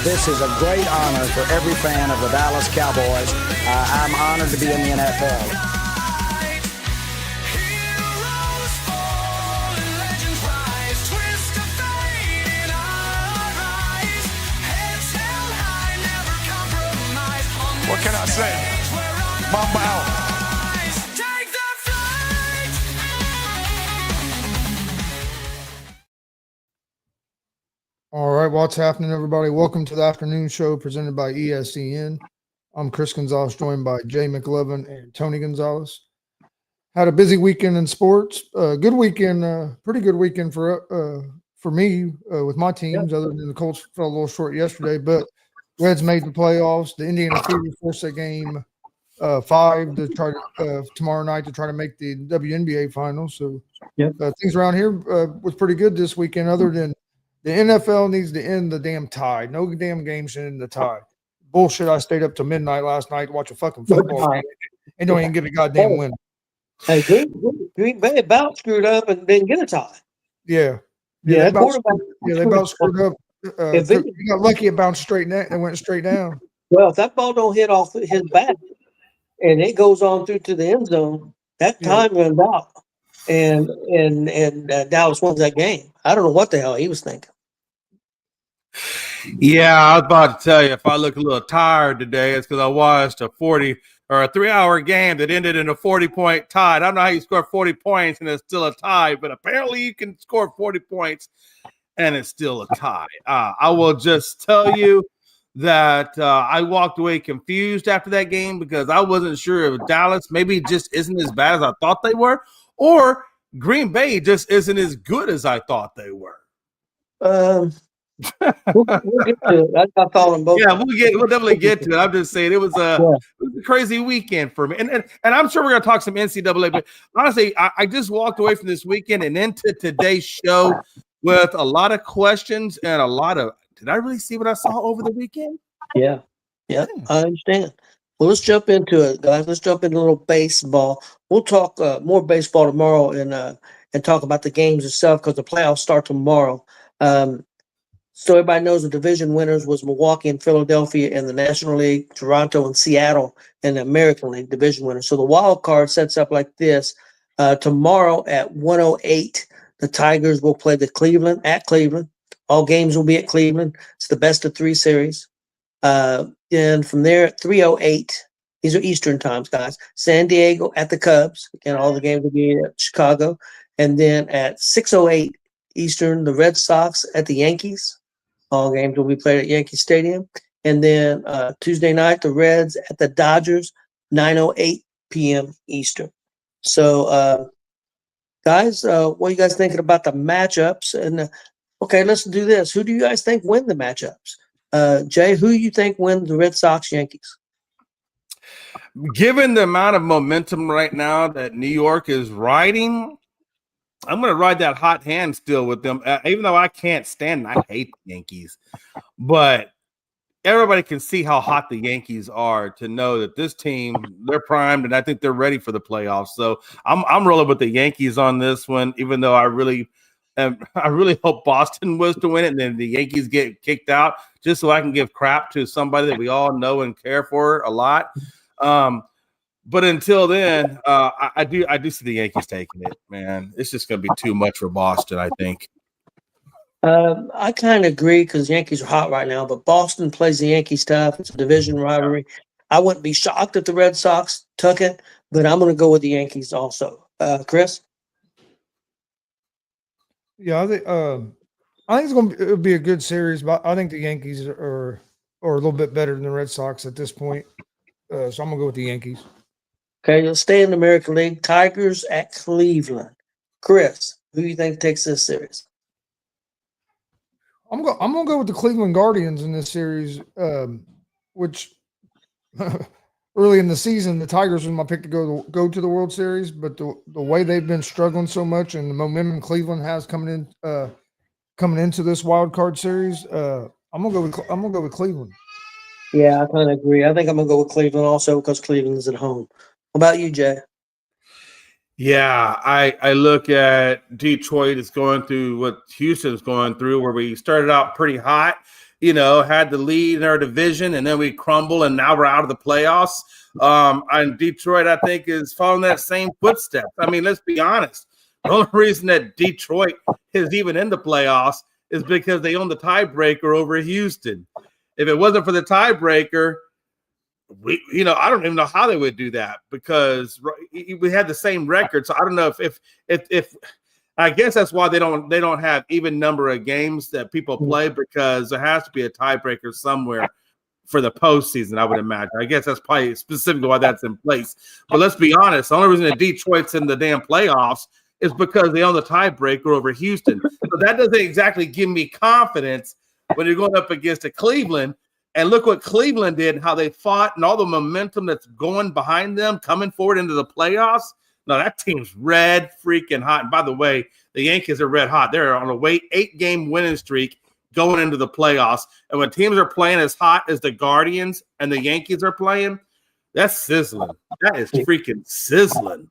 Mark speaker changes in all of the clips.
Speaker 1: This is a great honor for every fan of the Dallas Cowboys. I'm honored to be in the NFL.
Speaker 2: What can I say? Mamba out.
Speaker 3: All right, what's happening, everybody? Welcome to the afternoon show presented by ESEN. I'm Chris Gonzalez, joined by Jay McLevin and Tony Gonzalez. Had a busy weekend in sports. Good weekend, pretty good weekend for me with my teams. Other than the Colts fell a little short yesterday, but Reds made the playoffs. The Indiana Fever forced a game 5 to try to tomorrow night to try to make the WNBA finals. So things around here was pretty good this weekend. Other than the NFL needs to end the damn tie. No damn game should end the tie. Bullshit. I stayed up till midnight last night to watch a fucking football game and don't even get a goddamn win.
Speaker 4: Hey, Green Bay about screwed up and didn't get a tie.
Speaker 3: Yeah.
Speaker 4: Yeah,
Speaker 3: They about screwed up. You got lucky it bounced straight down. It went straight down.
Speaker 4: Well, if that ball don't hit off his back and it goes on through to the end zone, that time runs out. And Dallas wins that game. I don't know what the hell he was thinking.
Speaker 5: Yeah, I was about to tell you, if I look a little tired today, it's because I watched a 3-hour game that ended in a 40-point tie. I don't know how you score 40 points and it's still a tie, but apparently you can score 40 points and it's still a tie. I will just tell you that I walked away confused after that game because I wasn't sure if Dallas maybe just isn't as bad as I thought they were, or Green Bay just isn't as good as I thought they were.
Speaker 4: We'll get to it. I call them both.
Speaker 5: Yeah, we'll definitely get to it. I'm just saying it was a crazy weekend for me, and I'm sure we're gonna talk some NCAA. But honestly, I just walked away from this weekend and into today's show with a lot of questions and a lot of. Did I really see what I saw over the weekend?
Speaker 4: Yeah, I understand. Well, let's jump into it, guys. Let's jump into a little baseball. We'll talk more baseball tomorrow and talk about the games itself because the playoffs start tomorrow. So everybody knows the division winners was Milwaukee and Philadelphia in the National League, Toronto and Seattle in the American League division winners. So the wild card sets up like this. Tomorrow at 1:08, the Tigers will play the Cleveland at Cleveland. All games will be at Cleveland. It's the best of 3 series. And from there at 3:08, these are Eastern times, guys. San Diego at the Cubs. Again, all the games will be at Chicago. And then at 6:08 Eastern, the Red Sox at the Yankees. All games will be played at Yankee Stadium. And then Tuesday night, the Reds at the Dodgers, 9:08 p.m. Eastern. So, guys, what are you guys thinking about the matchups? And okay, let's do this. Who do you guys think win the matchups? Jay, who do you think win the Red Sox Yankees?
Speaker 5: Given the amount of momentum right now that New York is riding, I'm going to ride that hot hand still with them, even though I can't stand I hate the Yankees. But everybody can see how hot the Yankees are to know that this team, they're primed, and I think they're ready for the playoffs. So I'm rolling with the Yankees on this one, even though I really hope Boston was to win it and then the Yankees get kicked out just so I can give crap to somebody that we all know and care for a lot. But until then, I do see the Yankees taking it, man. It's just going to be too much for Boston, I think.
Speaker 4: I kind of agree because Yankees are hot right now, but Boston plays the Yankees tough. It's a division rivalry. I wouldn't be shocked if the Red Sox took it, but I'm going to go with the Yankees also. Chris?
Speaker 3: Yeah, I think it'll be a good series, but I think the Yankees are a little bit better than the Red Sox at this point. So I'm going to go with the Yankees.
Speaker 4: Okay, let's stay in the American League. Tigers at Cleveland. Chris, who do you think takes this series?
Speaker 3: I'm gonna go with the Cleveland Guardians in this series, which early in the season the Tigers was my pick to go to the World Series, but the way they've been struggling so much and the momentum Cleveland has coming into this wild card series, I'm gonna go with Cleveland.
Speaker 4: Yeah, I kind of agree. I think I'm gonna go with Cleveland also because Cleveland is at home. How about you, Jay?
Speaker 5: Yeah, I look at Detroit is going through what Houston's going through, where we started out pretty hot, had the lead in our division, and then we crumble, and now we're out of the playoffs. And Detroit, I think, is following that same footsteps. I mean, let's be honest. The only reason that Detroit is even in the playoffs is because they own the tiebreaker over Houston. If it wasn't for the tiebreaker, I don't even know how they would do that, because we had the same record. So I don't know if I guess that's why they don't have even number of games that people play, because there has to be a tiebreaker somewhere for the postseason, I would imagine. I guess that's probably specifically why that's in place. But let's be honest, the only reason that Detroit's in the damn playoffs is because they own the tiebreaker over Houston. So that doesn't exactly give me confidence when you're going up against a Cleveland. And look what Cleveland did and how they fought and all the momentum that's going behind them coming forward into the playoffs. No, that team's red freaking hot. And by the way, the Yankees are red hot. They're on a 8-game winning streak going into the playoffs. And when teams are playing as hot as the Guardians and the Yankees are playing, that's sizzling. That is freaking sizzling.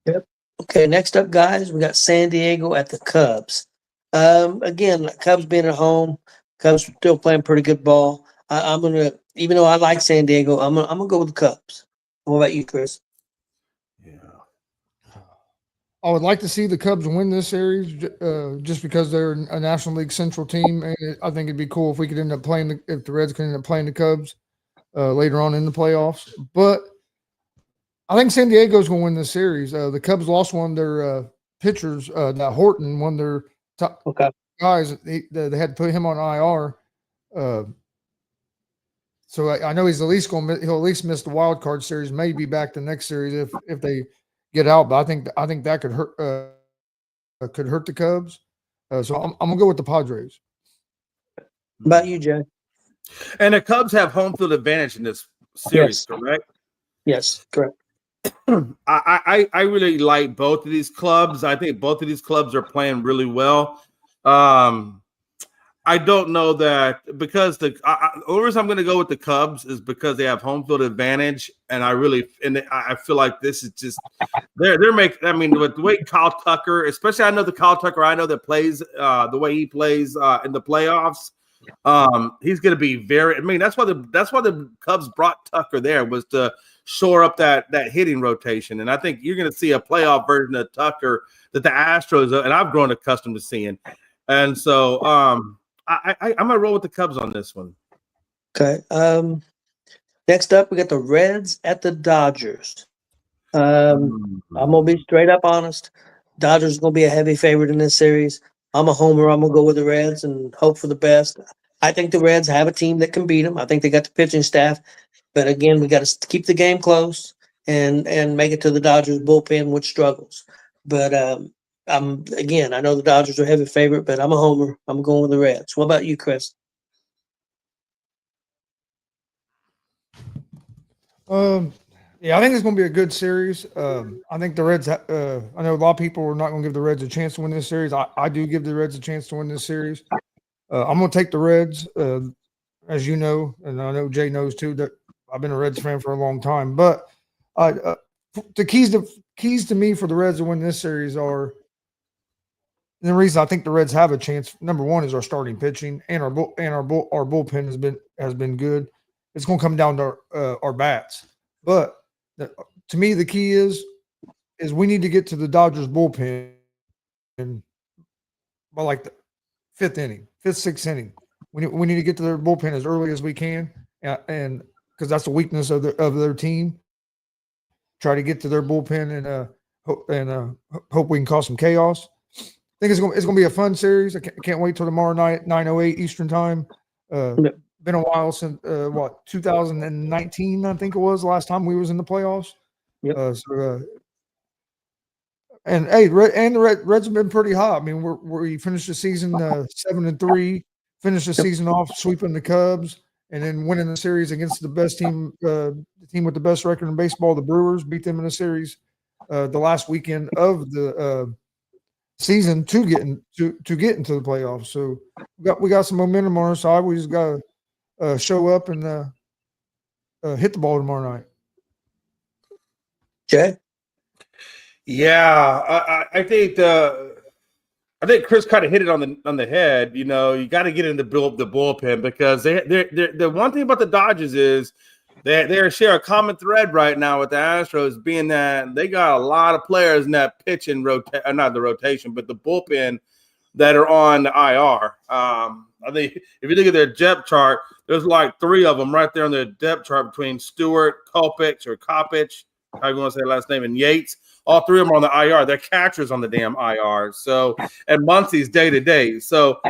Speaker 4: Yep. Okay, next up, guys, we got San Diego at the Cubs. Again, Cubs being at home, Cubs still playing pretty good ball. I'm gonna, even though I like San Diego, I'm gonna go with the Cubs. What about you, Chris?
Speaker 5: Yeah.
Speaker 3: I would like to see the Cubs win this series just because they're a National League Central team, and I think it'd be cool if we could end up playing if the Reds could end up playing the Cubs later on in the playoffs. But I think San Diego's going to win this series. The Cubs lost one of their pitchers, that Horton, one of their top guys. They had to put him on IR. So I know he's at least he'll at least miss the wild card series, maybe be back the next series if they get out. But I think that could hurt the Cubs. So I'm gonna go with the Padres.
Speaker 4: What about you, Jay?
Speaker 5: And the Cubs have home field advantage in this series, correct?
Speaker 4: Yes, correct.
Speaker 5: I really like both of these clubs. I think both of these clubs are playing really well. I don't know that, because the only reason I'm going to go with the Cubs is because they have home field advantage, and I feel like this is just they're making. I mean, with the way Kyle Tucker, especially I know the Kyle Tucker I know that plays the way he plays in the playoffs. He's going to be very. I mean, that's why the Cubs brought Tucker there, was to shore up that hitting rotation, and I think you're going to see a playoff version of Tucker that the Astros, and I've grown accustomed to seeing, and so I'm going to roll with the Cubs on this one.
Speaker 4: Okay. Next up, we got the Reds at the Dodgers. I'm going to be straight up honest. Dodgers going to be a heavy favorite in this series. I'm a homer. I'm going to go with the Reds and hope for the best. I think the Reds have a team that can beat them. I think they got the pitching staff. But again, we got to keep the game close and make it to the Dodgers bullpen, which struggles. But I know the Dodgers are a heavy favorite, but I'm a homer. I'm going with the Reds. What about you, Chris?
Speaker 3: Yeah, I think it's going to be a good series. I think the Reds. I know a lot of people are not going to give the Reds a chance to win this series. I do give the Reds a chance to win this series. I'm going to take the Reds, as you know, and I know Jay knows too, that I've been a Reds fan for a long time. But the keys to me for the Reds to win this series are, and the reason I think the Reds have a chance, number one, is our starting pitching, and our bullpen has been good. It's going to come down to our bats. But to me, the key is we need to get to the Dodgers bullpen by like the fifth, sixth inning. We need to get to their bullpen as early as we can, and because that's the weakness of their team. Try to get to their bullpen and hope we can cause some chaos. I think it's going to be a fun series. I can't wait till tomorrow night, 9:08 Eastern time. Been a while since 2019, I think it was the last time we was in the playoffs.
Speaker 4: Yep.
Speaker 3: The Reds have been pretty hot. I mean, we finished the season 7-3, finished the season off sweeping the Cubs, and then winning the series against the best team, the team with the best record in baseball, the Brewers. Beat them in the series the last weekend of the season to get into the playoffs. So we got some momentum on our side. We just got to show up and hit the ball tomorrow night.
Speaker 4: Jay?
Speaker 5: Yeah, I think I think Chris kind of hit it on the head. You know, you got to get in the bullpen because the one thing about the Dodgers is they share a common thread right now with the Astros, being that they got a lot of players in that pitching not the rotation, but the bullpen that are on the IR. I think if you look at their depth chart, there's like 3 of them right there on the depth chart between Stewart, Kopech, how you want to say the last name, and Yates. All 3 of them are on the IR. They're catchers on the damn IR. So, and Muncie's day to day. So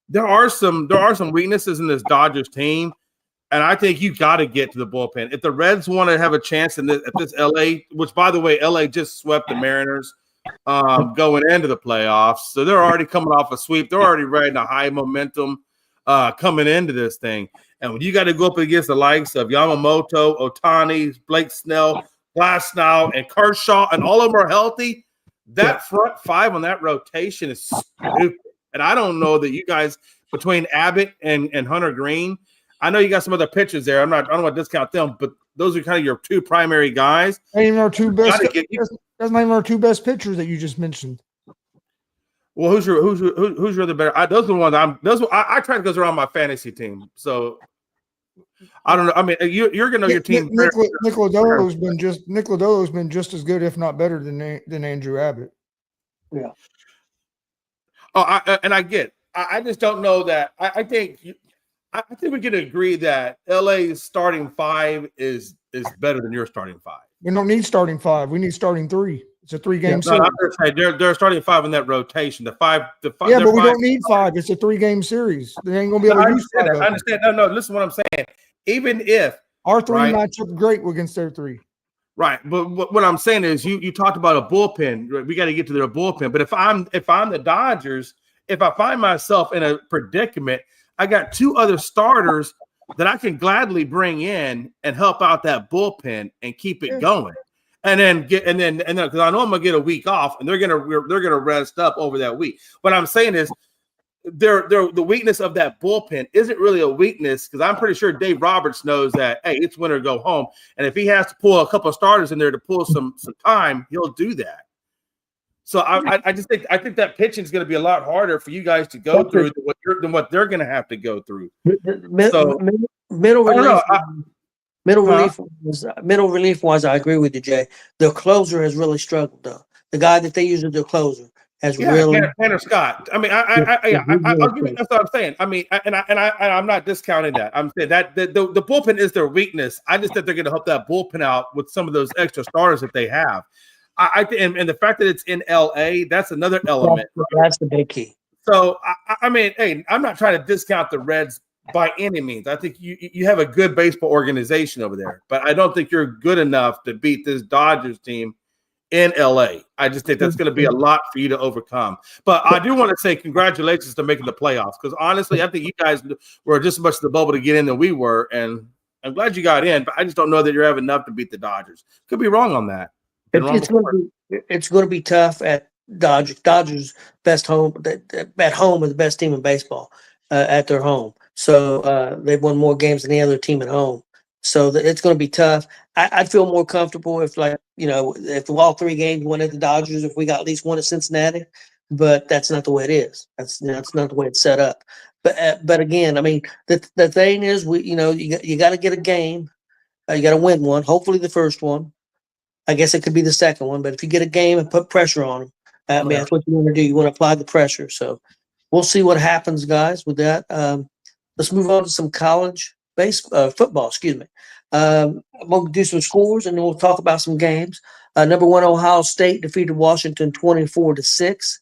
Speaker 5: there are some weaknesses in this Dodgers team, and I think you got to get to the bullpen. If the Reds want to have a chance at this LA, which by the way, LA just swept the Mariners going into the playoffs, so they're already coming off a sweep. They're already riding a high momentum coming into this thing. And when you got to go up against the likes of Yamamoto, Ohtani, Blake Snell, Glasnow, and Kershaw, and all of them are healthy, that front 5 on that rotation is stupid. And I don't know that you guys, between Abbott and Hunter Green, I know you got some other pitchers there. I don't want to discount them, but those are kind of your 2 primary guys.
Speaker 3: Name our 2 best. That's name our 2 best pitchers that you just mentioned.
Speaker 5: Well, who's your other better? Those are the ones I try to go around my fantasy team. So I don't know. I mean, you're gonna know your team.
Speaker 3: Nick Lodolo's been just as good, if not better, than Andrew Abbott.
Speaker 4: Yeah.
Speaker 5: Oh, I just don't know that. I think we can agree that LA's starting 5 is better than your starting 5.
Speaker 3: We don't need starting 5. We need starting 3. It's a 3-game series.
Speaker 5: They're starting 5 in that rotation. The five.
Speaker 3: Yeah, but we don't need 5. It's a 3-game series. They ain't gonna be able to use 5.
Speaker 5: I understand. No. Listen to what I'm saying. Even if
Speaker 3: our 3 match up great against their 3.
Speaker 5: Right, but what I'm saying is, you talked about a bullpen. We got to get to their bullpen. But if I'm the Dodgers, if I find myself in a predicament, I got 2 other starters that I can gladly bring in and help out that bullpen and keep it going. And then because I know I'm gonna get a week off, and they're gonna rest up over that week. What I'm saying is, the weakness of that bullpen isn't really a weakness, because I'm pretty sure Dave Roberts knows that, hey, it's win or go home, and if he has to pull a couple of starters in there to pull some time, he'll do that. So I think that pitching is going to be a lot harder for you guys to go through than what they're going to have to go through.
Speaker 4: Middle relief wise, I agree with you, Jay. The closer has really struggled, though. The guy that they use as their closer has really.
Speaker 5: Tanner Scott. I mean, I'll give you, that's what I'm saying. I mean, I'm not discounting that. I'm saying that the bullpen is their weakness. I just think they're going to help that bullpen out with some of those extra starters that they have. And the fact that it's in LA, that's another element.
Speaker 4: That's the big key.
Speaker 5: So I mean, hey, I'm not trying to discount the Reds by any means. I think you have a good baseball organization over there, but I don't think you're good enough to beat this Dodgers team in LA. I just think that's going to be a lot for you to overcome. But I do want to say congratulations to making the playoffs, because honestly, I think you guys were just as much the bubble to get in than we were, and I'm glad you got in. But I just don't know that you have enough to beat the Dodgers. Could be wrong on that.
Speaker 4: It's going to be tough at Dodgers best home at home is the best team in baseball at their home. So they've won more games than any other team at home. So it's going to be tough. I'd feel more comfortable if if all 3 games went at the Dodgers, if we got at least one at Cincinnati. But that's not the way it is. That's not the way it's set up. But again, I mean, the thing is, you got to get a game. You got to win one. Hopefully the first one. I guess it could be the second one, but if you get a game and put pressure on them, that's what you want to do. You want to apply the pressure. So we'll see what happens, guys, with that. Let's move on to some college football. Excuse me. I'm going to do some scores, and then we'll talk about some games. Number 1, Ohio State defeated Washington 24-6.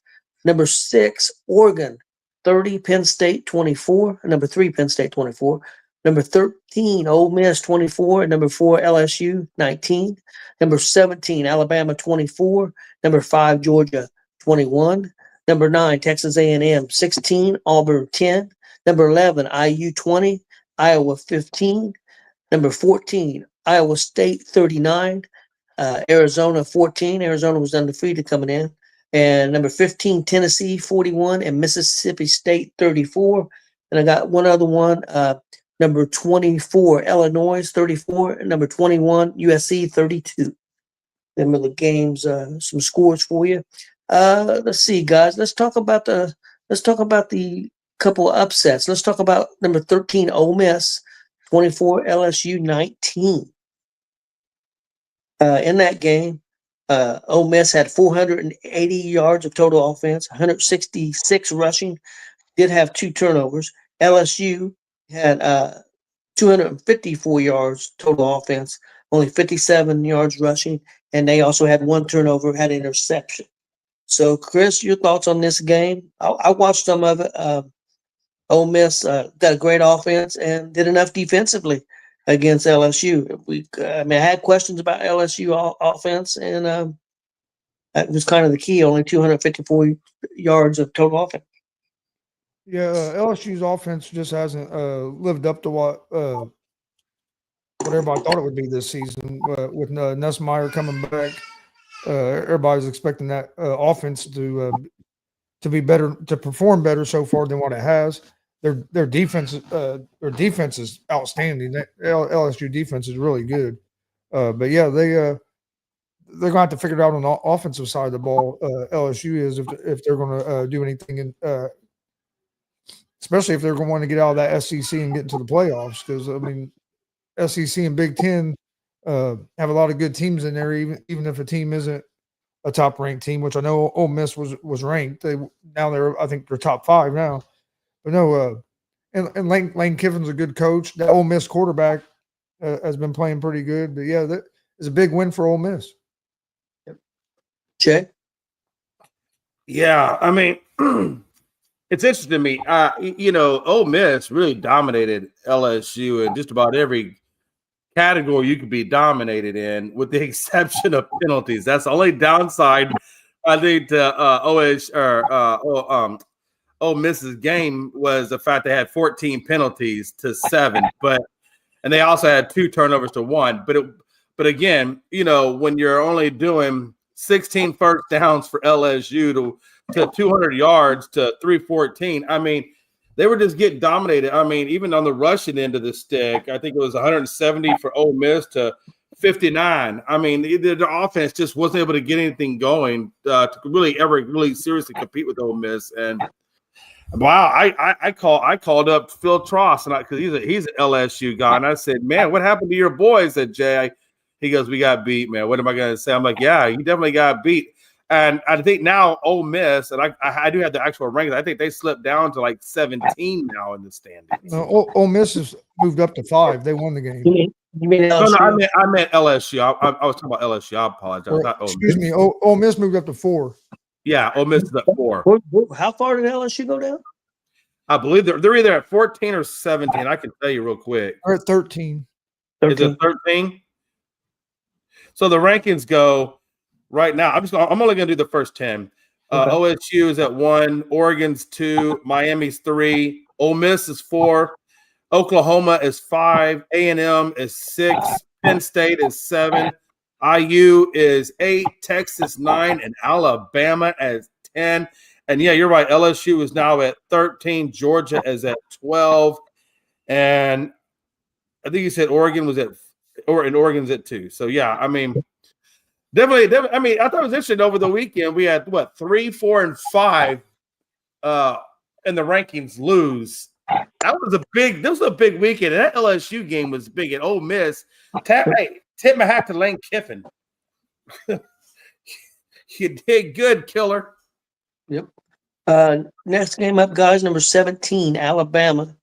Speaker 4: Number 6, Oregon 30, Penn State 24. Number 3, Penn State 24. Number 13, Ole Miss 24. And number 4, LSU 19. Number 17, Alabama 24. Number 5, Georgia 21. Number 9, Texas A&M 16. Auburn 10. Number 11, IU 20. Iowa 15. Number 14, Iowa State 39. Arizona 14. Arizona was undefeated coming in. And number 15, Tennessee 41. And Mississippi State 34. And I got one other one. Number 24, Illinois 34, and number 21, USC 32. Them are the games, some scores for you. Let's see, guys. Let's talk about the couple of upsets. Let's talk about number 13, Ole Miss, 24, LSU 19. In that game, Ole Miss had 480 yards of total offense, 166 rushing, did have 2 turnovers. LSU had 254 yards total offense, only 57 yards rushing, and they also had 1 turnover, had an interception. So, Chris, your thoughts on this game? I watched some of it. Ole Miss got a great offense and did enough defensively against LSU. I had questions about LSU offense, and that was kind of the key. Only 254 yards of total offense.
Speaker 3: Yeah, LSU's offense just hasn't lived up to what everybody thought it would be this season. With Nussmeier coming back, everybody's expecting that offense to be better, to perform better so far than what it has. Their defense is outstanding. That LSU defense is really good. But yeah, they're gonna have to figure it out on the offensive side of the ball. LSU is if they're gonna do anything in. Especially if they're going to want to get out of that SEC and get into the playoffs, because I mean, SEC and Big Ten have a lot of good teams in there. Even if a team isn't a top ranked team, which I know Ole Miss was ranked, I think they're top 5 now. But no, and Lane Kiffin's a good coach. The Ole Miss quarterback has been playing pretty good. But yeah, that is a big win for Ole Miss.
Speaker 4: Jay?
Speaker 5: Yeah, I mean, it's interesting to me. Ole Miss really dominated LSU in just about every category you could be dominated in, with the exception of penalties. That's the only downside, I think, to Ole Miss's game was the fact they had 14 penalties to 7, and they also had 2 turnovers to 1. But again, when you're only doing 16 first downs for LSU to 200 yards to 314, I mean, they were just getting dominated. I mean, even on the rushing end of the stick, I think it was 170 for Ole Miss to 59. I mean, the offense just wasn't able to get anything going to really seriously compete with Ole Miss. And wow, I called up Phil Tross, and because he's an LSU guy, and I said, "Man, what happened to your boys?" Said Jay. He goes, "We got beat, man. What am I going to say?" I'm like, "Yeah, you definitely got beat." And I think now Ole Miss, and I do have the actual rankings, I think they slipped down to like 17 now in the standings.
Speaker 3: No, Ole Miss has moved up to 5. They won the game.
Speaker 4: You mean LSU?
Speaker 5: No, I meant LSU. I was talking about LSU. I apologize. Not Ole
Speaker 3: Excuse
Speaker 5: Miss.
Speaker 3: me. Ole Miss moved up to 4.
Speaker 5: Yeah, Ole Miss is at 4.
Speaker 4: How far did LSU go down?
Speaker 5: I believe they're either at 14 or 17. I can tell you real quick.
Speaker 3: They're at 13.
Speaker 5: Is it 13? So the rankings go right now. I'm only going to do the first 10. Okay. OSU is at 1, Oregon's 2, Miami's 3, Ole Miss is 4, Oklahoma is 5, A&M is 6, Penn State is 7, IU is 8, Texas 9, and Alabama at 10. And yeah, you're right. LSU is now at 13. Georgia is at 12, and I think you said Oregon was Oregon's at 2. So yeah, I mean. Definitely. I mean, I thought it was interesting over the weekend. We had 3, 4, and 5 in the rankings lose. This was a big weekend. And that LSU game was big. And Ole Miss, tip my hat to Lane Kiffin. You did good, killer.
Speaker 4: Yep. Next game up, guys, number 17, Alabama.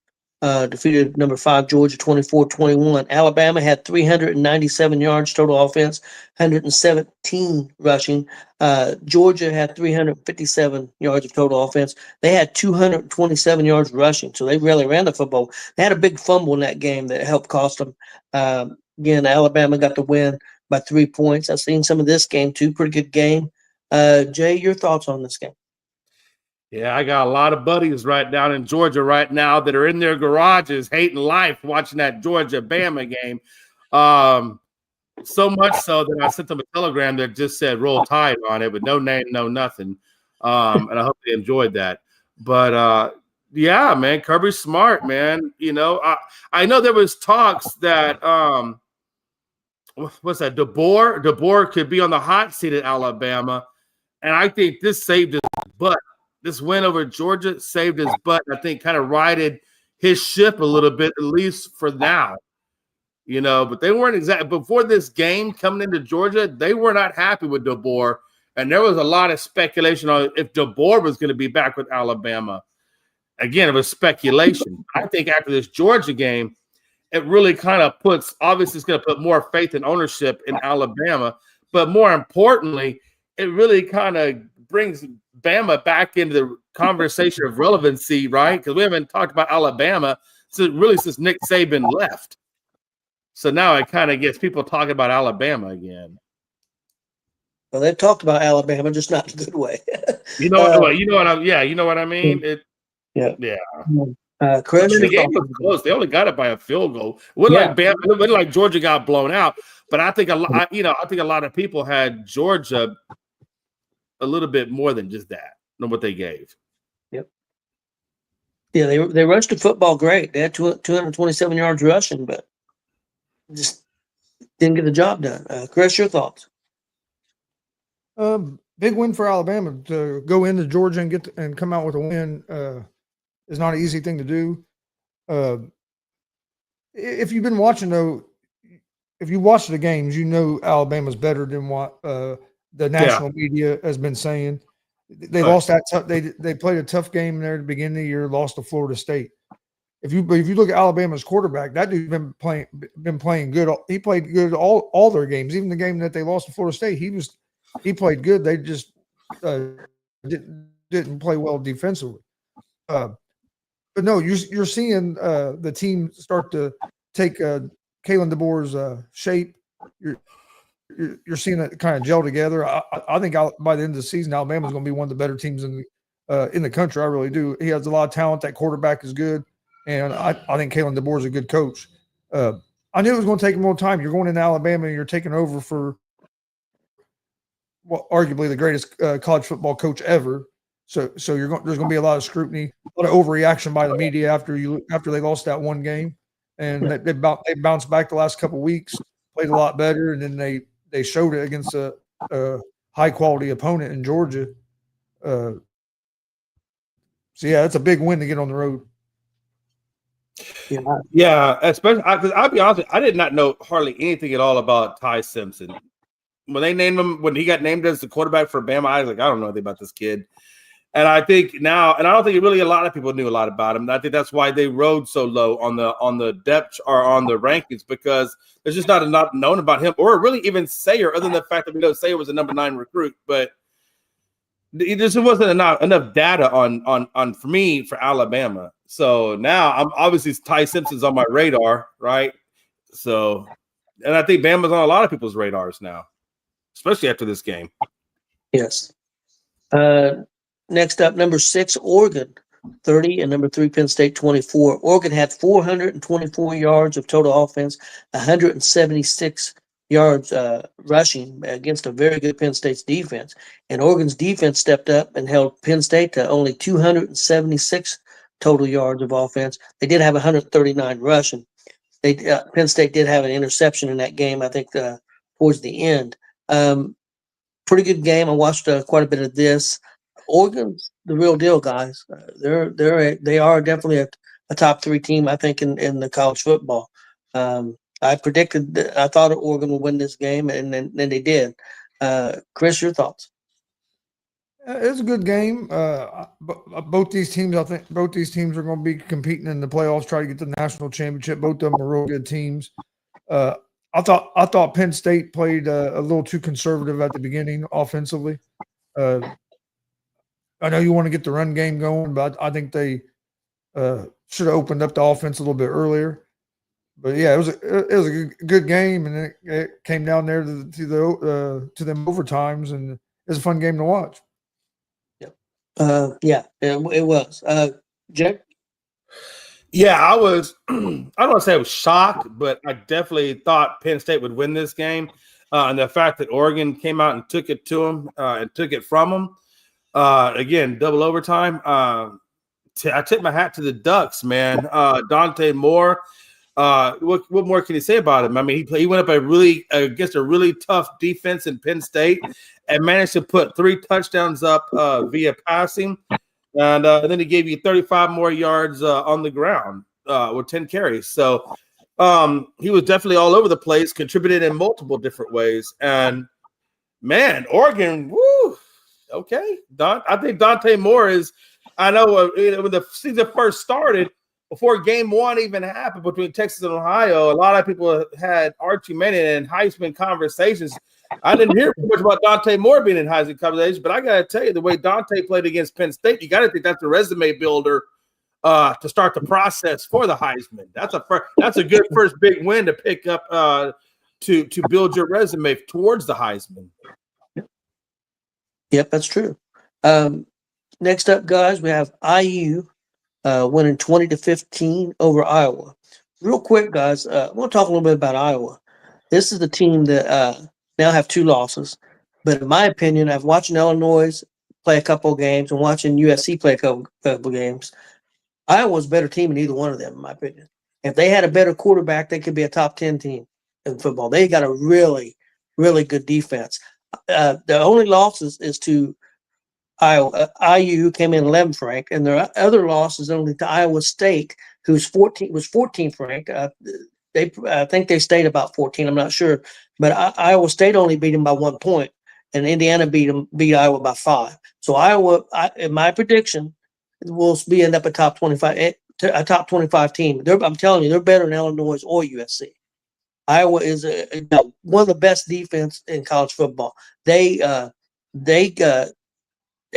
Speaker 4: Defeated number 5, Georgia, 24-21. Alabama had 397 yards total offense, 117 rushing. Georgia had 357 yards of total offense. They had 227 yards rushing, so they really ran the football. They had a big fumble in that game that helped cost them. Again, Alabama got the win by 3 points. I've seen some of this game too. Pretty good game. Jay, your thoughts on this game?
Speaker 5: Yeah, I got a lot of buddies right down in Georgia right now that are in their garages hating life watching that Georgia-Bama game. So much so that I sent them a telegram that just said Roll Tide on it, but no name, no nothing. And I hope they enjoyed that. But, yeah, man, Kirby Smart, man. I know there was talks that what's that? DeBoer could be on the hot seat at Alabama. And I think this saved his butt. This win over Georgia saved his butt. I think kind of righted his ship a little bit, at least for now. But they weren't exactly before this game coming into Georgia. They were not happy with DeBoer, and there was a lot of speculation on if DeBoer was going to be back with Alabama. Again, it was speculation. I think after this Georgia game, it really kind of obviously it's going to put more faith and ownership in Alabama, but more importantly, it really kind of brings Bama back into the conversation of relevancy, right? Because we haven't talked about Alabama since Nick Saban left. So now it kind of gets people talking about Alabama again.
Speaker 4: Well, they've talked about Alabama, just not in a good way.
Speaker 5: You know what I mean?
Speaker 4: Yeah.
Speaker 5: I
Speaker 4: Chris,
Speaker 5: mean, the game was close. They only got it by a field goal. It wasn't like Georgia got blown out. But I think a lot of people had Georgia a little bit more than just that, than what they gave.
Speaker 4: Yep. Yeah, they rushed the football great. They had 227 yards rushing, but just didn't get the job done. Chris, your thoughts?
Speaker 3: Big win for Alabama to go into Georgia and come out with a win is not an easy thing to do. If you've been watching though, if you watch the games, Alabama's better than what the national media has been saying. They lost that. They played a tough game there at the beginning of the year. Lost to Florida State. If you look at Alabama's quarterback, that dude's been playing good. He played good all their games, even the game that they lost to Florida State. He played good. They just didn't play well defensively. But no, you're seeing the team start to take Kalen DeBoer's shape. You're seeing it kind of gel together. I think by the end of the season, Alabama's going to be one of the better teams in the country. I really do. He has a lot of talent. That quarterback is good. And I think Kalen DeBoer is a good coach. I knew it was going to take more time. You're going into Alabama and you're taking over for arguably the greatest college football coach ever. So there's going to be a lot of scrutiny, a lot of overreaction by the media after they lost that one game, and they bounced back the last couple of weeks, played a lot better, and then they showed it against a high quality opponent in Georgia. So yeah, it's a big win to get on the road.
Speaker 5: Yeah, especially because I'll be honest, I did not know hardly anything at all about Ty Simpson. When he got named as the quarterback for Bama, I was like, I don't know anything about this kid. And I think now, and I don't think really a lot of people knew a lot about him. And I think that's why they rode so low on the depth or on the rankings, because there's just not enough known about him, or really even Sayer, other than the fact that we know Sayer was a number 9 recruit. But there just wasn't enough data on for me for Alabama. So now I'm obviously Ty Simpson's on my radar, right? So, and I think Bama's on a lot of people's radars now, especially after this game.
Speaker 4: Yes. Next up, number 6, Oregon, 30, and number 3, Penn State, 24. Oregon had 424 yards of total offense, 176 yards rushing against a very good Penn State's defense. And Oregon's defense stepped up and held Penn State to only 276 total yards of offense. They did have 139 rushing. Penn State did have an interception in that game, I think, towards the end. Pretty good game. I watched quite a bit of this. Oregon's the real deal, guys. They are definitely a top 3 team, I think, in the college football. I predicted that I thought Oregon would win this game, and then they did. Chris, your thoughts?
Speaker 3: It's a good game. Both these teams, I think, are going to be competing in the playoffs, try to get the national championship. Both of them are real good teams. I thought Penn State played a little too conservative at the beginning offensively. I know you want to get the run game going, but I think they should have opened up the offense a little bit earlier. But yeah, it was a good game, and it came down there to them overtimes, and it was a fun game to watch.
Speaker 4: Yeah, it was. Jack?
Speaker 5: Yeah, I was. I don't want to say I was shocked, but I definitely thought Penn State would win this game, and the fact that Oregon came out and took it to them and took it from them. Again, double overtime. I tip my hat to the Ducks, man. Dante Moore, What more can you say about him? I mean, he went up against a really tough defense in Penn State and managed to put 3 touchdowns up via passing, and then he gave you 35 more yards on the ground with 10 carries. So he was definitely all over the place, contributed in multiple different ways. And man, Oregon, woo, okay. I think Dante Moore is. I know when the season first started, before game 1 even happened between Texas and Ohio, a lot of people had Archie Manning and Heisman conversations. I didn't hear much about Dante Moore being in Heisman conversations, but I got to tell you, the way Dante played against Penn State, you got to think that's a resume builder to start the process for the Heisman. That's a good first big win to pick up to build your resume towards the Heisman.
Speaker 4: Yep, that's true. Next up, guys, we have IU winning 20-15 over Iowa. Real quick, guys, I want to talk a little bit about Iowa. This is the team that now have 2 losses. But in my opinion, I've watched Illinois play a couple of games and watching USC play a couple of games. Iowa's a better team than either one of them, in my opinion. If they had a better quarterback, they could be a top 10 team in football. They got a really, really good defense. The only losses is to Iowa. IU came in 11th ranked, and their other loss is only to Iowa State, who's 14th ranked. I think they stayed about 14. I'm not sure, but Iowa State only beat them by 1 point, and Indiana beat Iowa by 5. So Iowa, in my prediction, will end up a top 25 team. I'm telling you, they're better than Illinois or USC. Iowa is one of the best defense in college football. They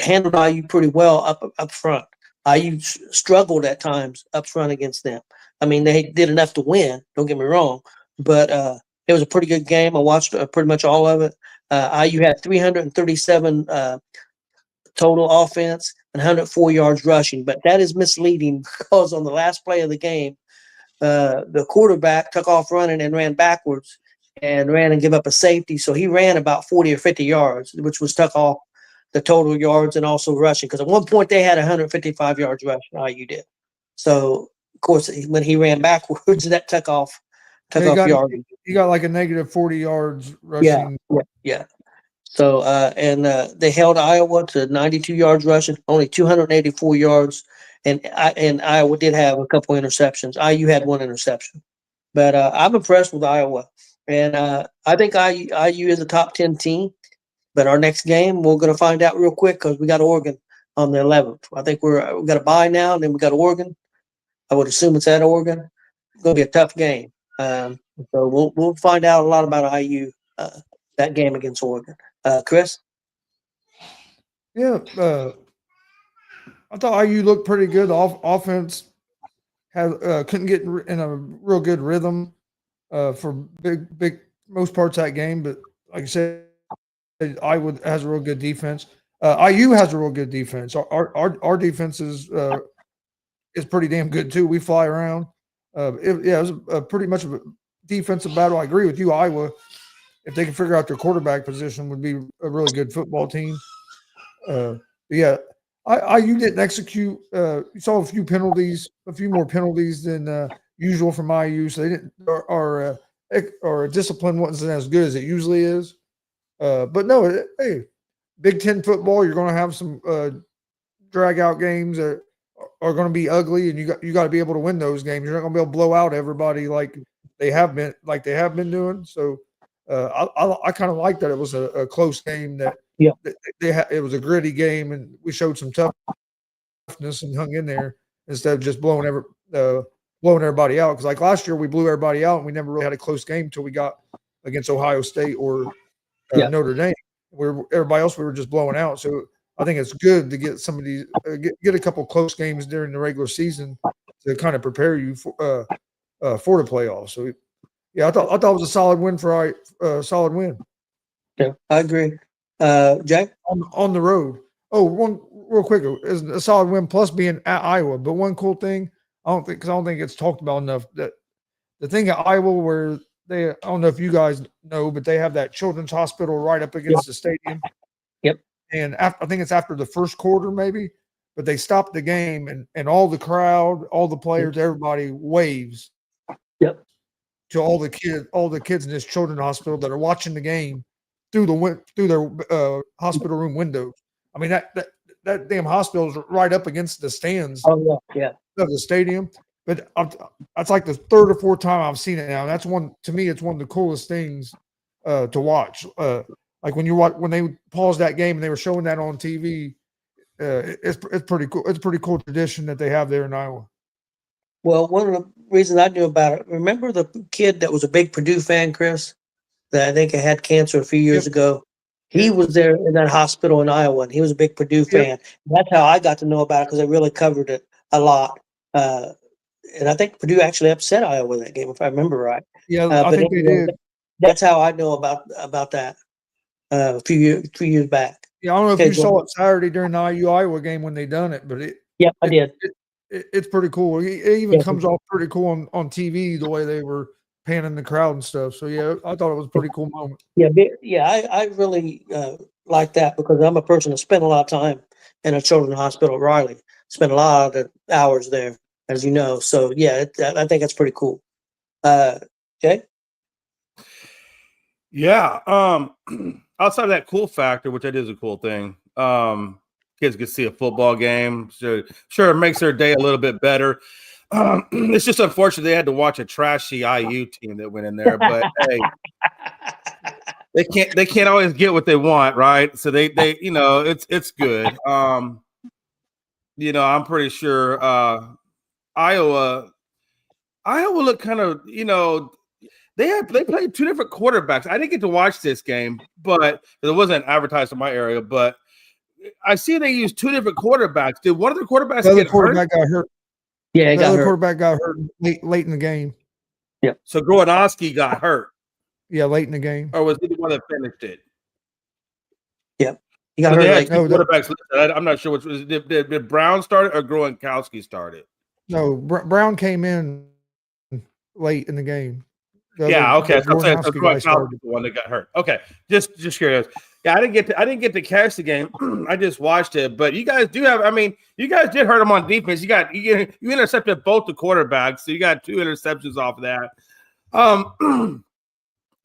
Speaker 4: handled IU pretty well up front. IU struggled at times up front against them. I mean, they did enough to win, don't get me wrong, but it was a pretty good game. I watched pretty much all of it. IU had 337 total offense and 104 yards rushing, but that is misleading because on the last play of the game, the quarterback took off running and ran backwards and gave up a safety. So he ran about 40 or 50 yards, which was took off the total yards and also rushing. Because at one point they had 155 yards rushing, IU did. So, of course, when he ran backwards, that took off yards.
Speaker 3: He got like a negative 40 yards rushing.
Speaker 4: Yeah. So, they held Iowa to 92 yards rushing, only 284 yards. And Iowa did have a couple interceptions. IU had 1 interception. But I'm impressed with Iowa. And I think IU is a top 10 team. But our next game, we're going to find out real quick because we got Oregon on the 11th. I think we've got a bye now, and then we got Oregon. I would assume it's at Oregon. It's going to be a tough game. So we'll find out a lot about IU that game against Oregon. Chris?
Speaker 3: Yeah, I thought IU looked pretty good. The offense couldn't get in a real good rhythm for big most parts of that game. But like I said, Iowa has a real good defense. IU has a real good defense. Our defense is pretty damn good too. We fly around. It was pretty much of a defensive battle. I agree with you. Iowa, if they can figure out their quarterback position, would be a really good football team. IU didn't execute. You saw a few more penalties than usual from IU. So they didn't. Our discipline wasn't as good as it usually is. But no, hey, Big Ten football, you're going to have some drag out games that are going to be ugly, and you got to be able to win those games. You're not going to be able to blow out everybody like they have been doing. So I kind of like that it was a close game. That it was a gritty game, and we showed some toughness and hung in there instead of just blowing everybody out. Because like last year, we blew everybody out, and we never really had a close game until we got against Ohio State or Notre Dame. Everybody else we were just blowing out. So I think it's good to get some of these get a couple close games during the regular season to kind of prepare you for the playoffs. So yeah, I thought it was a solid win for solid win.
Speaker 4: Yeah, I agree. Jay?
Speaker 3: On the road. Oh, one real quick, is a solid win plus being at Iowa. But one cool thing, I don't think it's talked about enough, that the thing at Iowa where I don't know if you guys know, but they have that children's hospital right up against the stadium.
Speaker 4: Yep.
Speaker 3: And I think it's after the first quarter maybe, but they stopped the game and all the crowd, all the players, everybody waves
Speaker 4: Yep.
Speaker 3: To all the kids in this children's hospital that are watching the game through their hospital room windows. I mean that damn hospital is right up against the stands
Speaker 4: Oh yeah.
Speaker 3: of the stadium. But that's like the third or fourth time I've seen it now. That's to me, it's one of the coolest things to watch. Like when they paused that game and they were showing that on TV, it's pretty cool. It's a pretty cool tradition that they have there in Iowa.
Speaker 4: Well, one of the reasons I knew about it, remember the kid that was a big Purdue fan, Chris, that I think had cancer a few years ago? He was there in that hospital in Iowa, and he was a big Purdue fan. That's how I got to know about it, because they really covered it a lot. And I think Purdue actually upset Iowa that game, if I remember right.
Speaker 3: Yeah, I think they did.
Speaker 4: That's how I know about that a few years back.
Speaker 3: Yeah, I don't know if you saw it Saturday during the IU Iowa game when they done it, but
Speaker 4: I did.
Speaker 3: It's pretty cool. It even comes off pretty cool on TV, the way they were panning the crowd and stuff. So yeah, I thought it was a pretty cool moment.
Speaker 4: I really like that, because I'm a person that spent a lot of time in a children's hospital at Riley. Spent a lot of hours there, as you know. So yeah, I think that's pretty cool. Okay.
Speaker 5: Yeah. Outside of that cool factor, which that is a cool thing, kids can see a football game. Sure, it makes their day a little bit better. It's just unfortunate they had to watch a trashy IU team that went in there, but hey, they can't always get what they want, right? So they it's good. I'm pretty sure Iowa looked kind of, they played two different quarterbacks. I didn't get to watch this game, but it wasn't advertised in my area. But I see they used two different quarterbacks. Did one of the quarterbacks get hurt?
Speaker 3: Got hurt.
Speaker 4: Yeah,
Speaker 3: the other quarterback got hurt late in the game.
Speaker 4: Yeah.
Speaker 5: So Growanowski got hurt.
Speaker 3: Yeah, late in the game.
Speaker 5: Or was he the one that finished it?
Speaker 4: Yep. He got hurt.
Speaker 5: Quarterbacks. I'm not sure which was. Did Brown start it or Gronkowski start it?
Speaker 3: No, Brown came in late in the game.
Speaker 5: Okay. So Gronkowski was the one that got hurt. Okay, just curious. Yeah, I didn't get to catch the game. I just watched it. But you guys do have. I mean, you guys did hurt them on defense. You intercepted both the quarterbacks, so you got 2 interceptions off of that.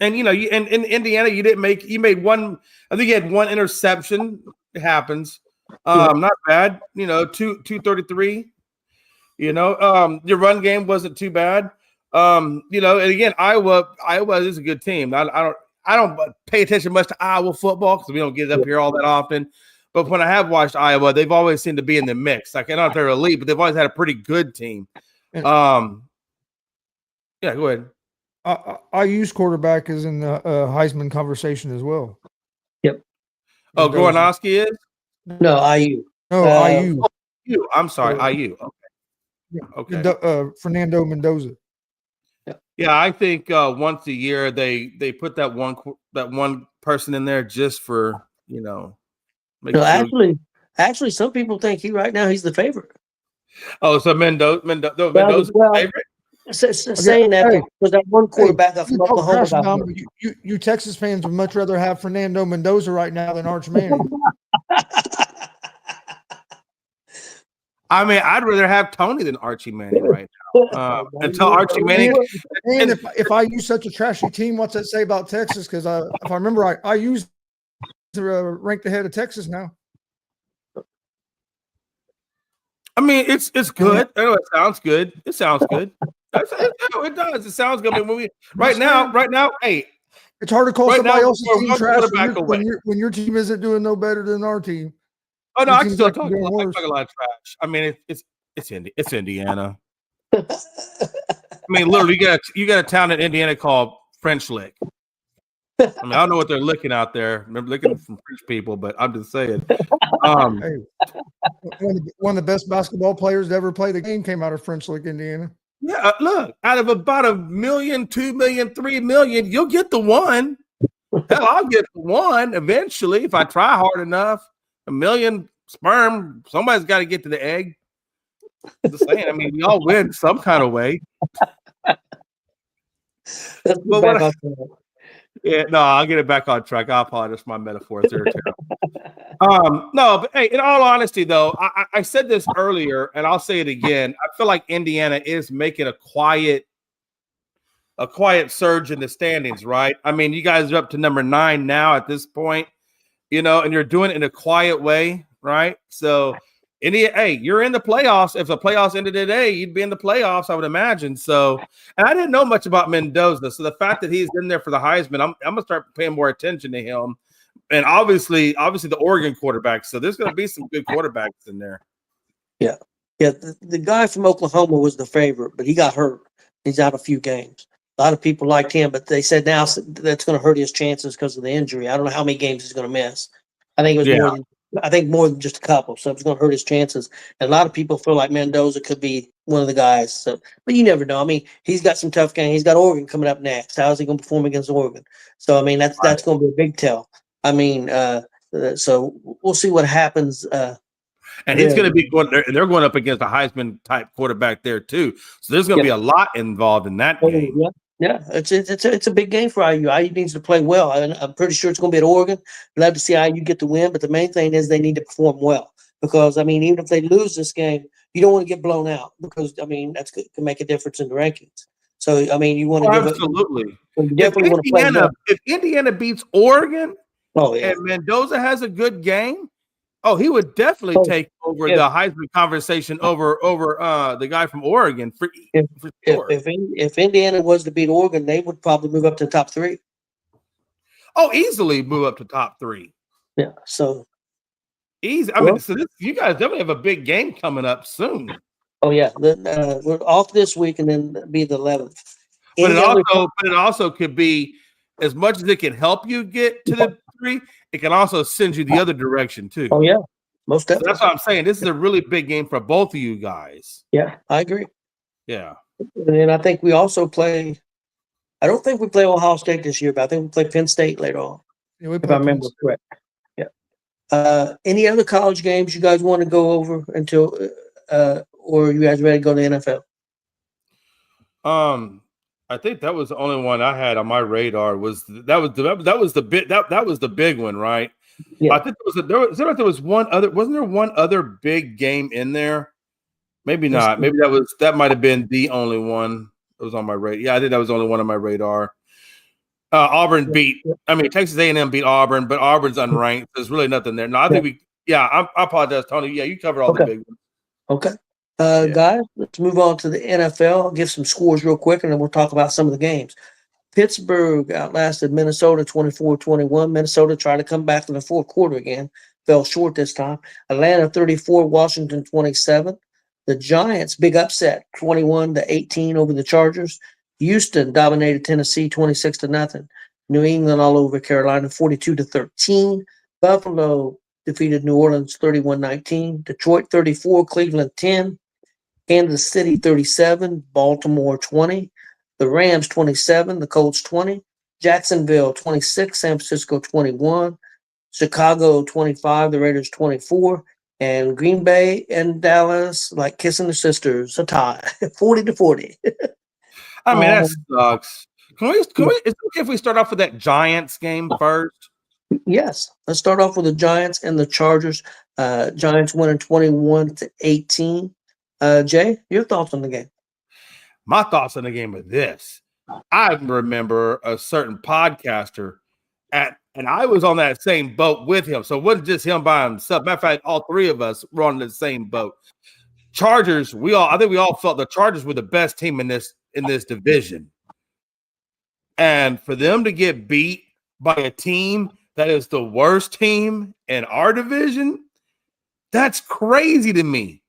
Speaker 5: And in Indiana, you made one. I think you had one interception. It happens. Not bad. 233. Your run game wasn't too bad. And again, Iowa is a good team. I don't pay attention much to Iowa football because we don't get it up here all that often. But when I have watched Iowa, they've always seemed to be in the mix. Like, I don't know if they're elite, but they've always had a pretty good team. Yeah, go ahead.
Speaker 3: IU's quarterback is in the Heisman conversation as well.
Speaker 4: Yep.
Speaker 5: Oh, Growanowski is?
Speaker 4: No, IU.
Speaker 3: No, IU.
Speaker 5: I'm sorry, IU. Okay.
Speaker 3: Okay. Fernando Mendoza.
Speaker 5: Yeah, I think once a year they put that one person in there just for
Speaker 4: Actually, some people think right now he's the favorite.
Speaker 5: Oh, so Mendoza's the favorite.
Speaker 4: Saying that was that one quarterback from Oklahoma.
Speaker 3: You Texas fans would much rather have Fernando Mendoza right now than Arch Manning.
Speaker 5: I mean, I'd rather have Tony than Archie Manning right now. Until Archie Manning.
Speaker 3: And if I use such a trashy team, what's that say about Texas? Because if I remember right, I used to rank ahead of Texas now.
Speaker 5: I mean, it's good. I know it sounds good. It sounds good. It does. It sounds good. I mean, right now, hey,
Speaker 3: it's hard to call somebody else's team trash when your team isn't doing no better than our team.
Speaker 5: Oh no, I can still talk a lot of trash. I mean, it's Indiana. I mean, literally, you got a town in Indiana called French Lick. I mean, I don't know what they're licking out there. They're licking from French people, but I'm just saying.
Speaker 3: Hey, one of the best basketball players to ever play the game came out of French Lick, Indiana.
Speaker 5: Yeah, look, out of about 1 million, 2 million, 3 million, you'll get the one. Hell, I'll get the one eventually if I try hard enough. 1 million sperm, somebody's got to get to the egg. Just saying, I mean, we all win some kind of way. I'll get it back on track. I apologize for my metaphors. They're terrible. No, but hey, in all honesty, though, I said this earlier, and I'll say it again. I feel like Indiana is making a quiet a quiet surge in the standings, right? I mean, you guys are up to number 9 now at this point, and you're doing it in a quiet way, right? So, you're in the playoffs. If the playoffs ended today, you'd be in the playoffs, I would imagine. So, and I didn't know much about Mendoza. So the fact that he's in there for the Heisman, I'm gonna start paying more attention to him. And obviously the Oregon quarterback. So there's gonna be some good quarterbacks in there.
Speaker 4: Yeah. The guy from Oklahoma was the favorite, but he got hurt. He's out a few games. A lot of people liked him, but they said now that's going to hurt his chances because of the injury. I don't know how many games he's going to miss. I think it was more than just a couple, so it's going to hurt his chances. And a lot of people feel like Mendoza could be one of the guys. So, but you never know. I mean, he's got some tough games. He's got Oregon coming up next. How is he going to perform against Oregon? So, I mean, that's going to be a big tell. I mean, so we'll see what happens.
Speaker 5: And he's going to be going. They're going up against a Heisman type quarterback there too. So there's going to be a lot involved in that game.
Speaker 4: Yeah, it's a big game for IU. IU needs to play well. I'm pretty sure it's going to be at Oregon. Love to see IU get the win, but the main thing is they need to perform well because I mean, even if they lose this game, you don't want to get blown out because I mean that's can make a difference in the rankings. So I mean, you want to
Speaker 5: absolutely.
Speaker 4: If
Speaker 5: Indiana beats Oregon,
Speaker 4: and
Speaker 5: Mendoza has a good game. Oh, he would definitely take over the Heisman conversation over the guy from Oregon for sure.
Speaker 4: If Indiana was to beat Oregon, they would probably move up to the top 3.
Speaker 5: Oh, easily move up to top 3.
Speaker 4: Yeah, so
Speaker 5: easy. I mean, so you guys definitely have a big game coming up soon.
Speaker 4: Oh yeah, we're off this week and then be the 11th.
Speaker 5: But it also could be as much as it can help you get to the 3. It can also send you the other direction too.
Speaker 4: Oh yeah, most definitely.
Speaker 5: So that's what I'm saying. This is a really big game for both of you guys.
Speaker 4: Yeah, I agree.
Speaker 5: Yeah,
Speaker 4: and I think we also play. I don't think we play Ohio State this year, but I think we play Penn State later on.
Speaker 3: Yeah,
Speaker 4: if I remember correct. Yeah. Any other college games you guys want to go over until, or are you guys ready to go to the
Speaker 5: NFL? I think that was the only one I had on my radar. Was the big one, right?
Speaker 4: Yeah.
Speaker 5: I think there was one other. Wasn't there one other big game in there? Maybe not. Maybe that might have been the only one that was on my radar. Yeah, I think that was the only one on my radar. Auburn beat. I mean, Texas A&M beat Auburn, but Auburn's unranked. There's really nothing there. No, I think I apologize, Tony. Yeah, you covered all the big ones.
Speaker 4: Okay. Guys, let's move on to the NFL. I'll give some scores real quick, and then we'll talk about some of the games. Pittsburgh outlasted Minnesota 24-21. Minnesota tried to come back in the fourth quarter again. Fell short this time. Atlanta 34, Washington 27. The Giants, big upset, 21-18 over the Chargers. Houston dominated Tennessee 26-0. New England all over Carolina 42-13. Buffalo defeated New Orleans 31-19. Detroit 34, Cleveland 10. Kansas City 37, Baltimore 20, the Rams 27, the Colts 20, Jacksonville 26, San Francisco 21, Chicago 25, the Raiders 24, and Green Bay and Dallas like kissing their sisters, a tie, 40-40.
Speaker 5: I mean, that sucks. Can we? Is it okay if we start off with that Giants game first?
Speaker 4: Yes, let's start off with the Giants and the Chargers. Giants winning 21-18. Jay, your thoughts on the game?
Speaker 5: My thoughts on the game are this. I remember a certain podcaster and I was on that same boat with him. So it wasn't just him by himself. Matter of fact, all 3 of us were on the same boat. Chargers, I think we all felt the Chargers were the best team in this division. And for them to get beat by a team that is the worst team in our division, that's crazy to me.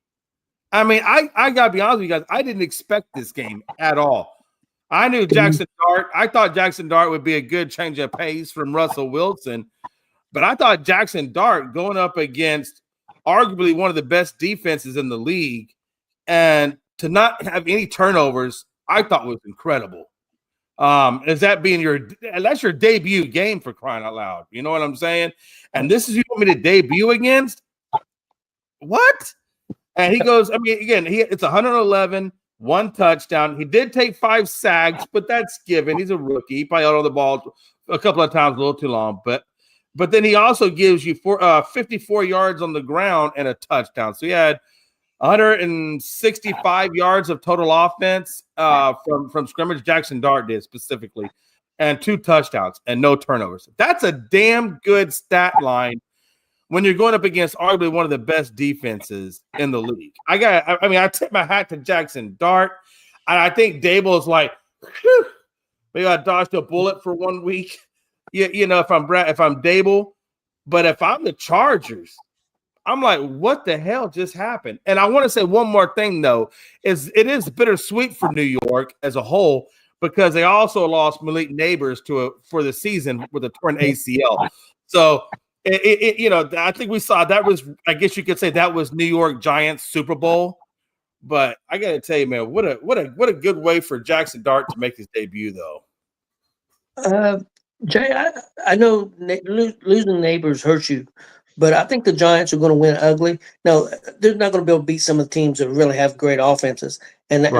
Speaker 5: I mean, I gotta be honest with you guys. I didn't expect this game at all. I knew Jackson Dart. I thought Jackson Dart would be a good change of pace from Russell Wilson, but I thought Jackson Dart going up against arguably one of the best defenses in the league and to not have any turnovers, I thought was incredible. Is that being that's your debut game for crying out loud? You know what I'm saying? And this is you want me to debut against? What? And he goes, I mean, again, it's 111, 1 touchdown. He did take 5 sacks, but that's given. He's a rookie. He probably held on the ball a couple of times a little too long. But then he also gives you 54 yards on the ground and a touchdown. So he had 165 yards of total offense from scrimmage. Jackson Dart did specifically, and 2 touchdowns and no turnovers. That's a damn good stat line when you're going up against arguably one of the best defenses in the league. I tip my hat to Jackson Dart, and I think Dable is like, whew, maybe I dodged a bullet for 1 week. You know, if I'm Dable, but if I'm the Chargers, I'm like, what the hell just happened? And I want to say one more thing, though, it is bittersweet for New York as a whole because they also lost Malik Neighbors for the season with a torn ACL. So, I think we saw that was, I guess you could say that was New York Giants Super Bowl. But I got to tell you, man, what a good way for Jackson Dart to make his debut, though.
Speaker 4: Jay, I know losing Neighbors hurts you, but I think the Giants are going to win ugly. No, they're not going to be able to beat some of the teams that really have great offenses. And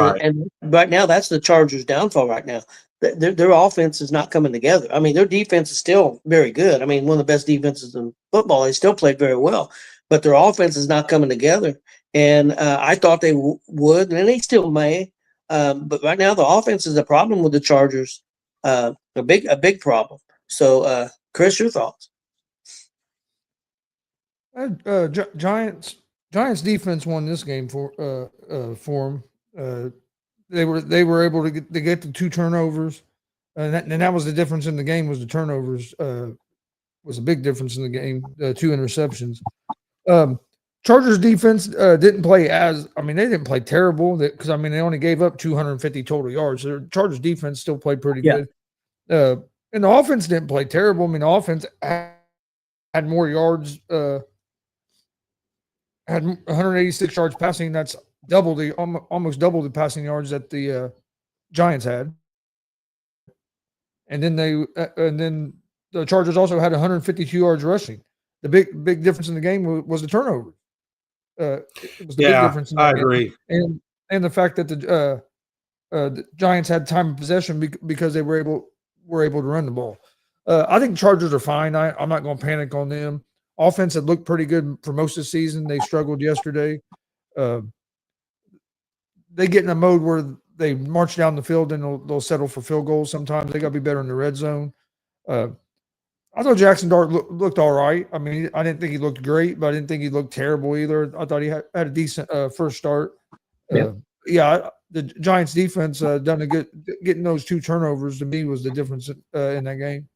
Speaker 4: right now, that's the Chargers' downfall right now. Their offense is not coming together. I mean, their defense is still very good. I mean, one of the best defenses in football. They still played very well, but their offense is not coming together. And I thought they would, and they still may. But right now, the offense is a problem with the Chargers. A big problem. So, Chris, your thoughts?
Speaker 3: Giants defense won this game for them. They were able to get the 2 turnovers, and that was the difference in the game. Was the turnovers was a big difference in the game. 2 interceptions. Chargers defense didn't play they didn't play terrible because they only gave up 250 total yards. So Chargers defense still played pretty good. And the offense didn't play terrible. The offense had more yards, had 186 yards passing. That's almost double the passing yards that the Giants had. And then the Chargers also had 152 yards rushing. The big difference in the game was the turnover. It was the big difference in the game.
Speaker 5: I agree.
Speaker 3: And the fact that the Giants had time of possession because they were able to run the ball. I think Chargers are fine. I'm not going to panic on them. Offense had looked pretty good for most of the season. They struggled yesterday. They get in a mode where they march down the field and they'll settle for field goals. Sometimes they got to be better in the red zone. I thought Jackson Dart looked all right. I didn't think he looked great, but I didn't think he looked terrible either. I thought he had a decent first start. The Giants defense done a good getting those 2 turnovers to me was the difference in that game.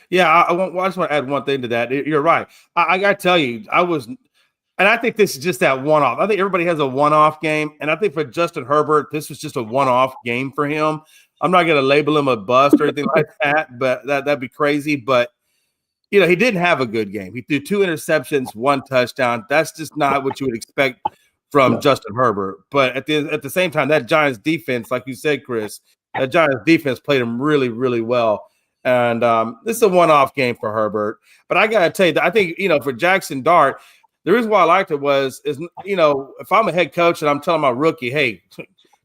Speaker 5: Yeah, I just want to add one thing to that. You're right. I got to tell you, and I think this is just that one-off. I think everybody has a one-off game, and I think for Justin Herbert, this was just a one-off game for him. I'm not going to label him a bust or anything like that, but that'd be crazy. But, he didn't have a good game. He threw 2 interceptions, 1 touchdown. That's just not what you would expect from Justin Herbert. But at the same time, that Giants defense, like you said, Chris, that Giants defense played him really, really well. And this is a one-off game for Herbert. But I got to tell you, I think, for Jackson Dart, the reason why I liked it is if I'm a head coach and I'm telling my rookie, hey,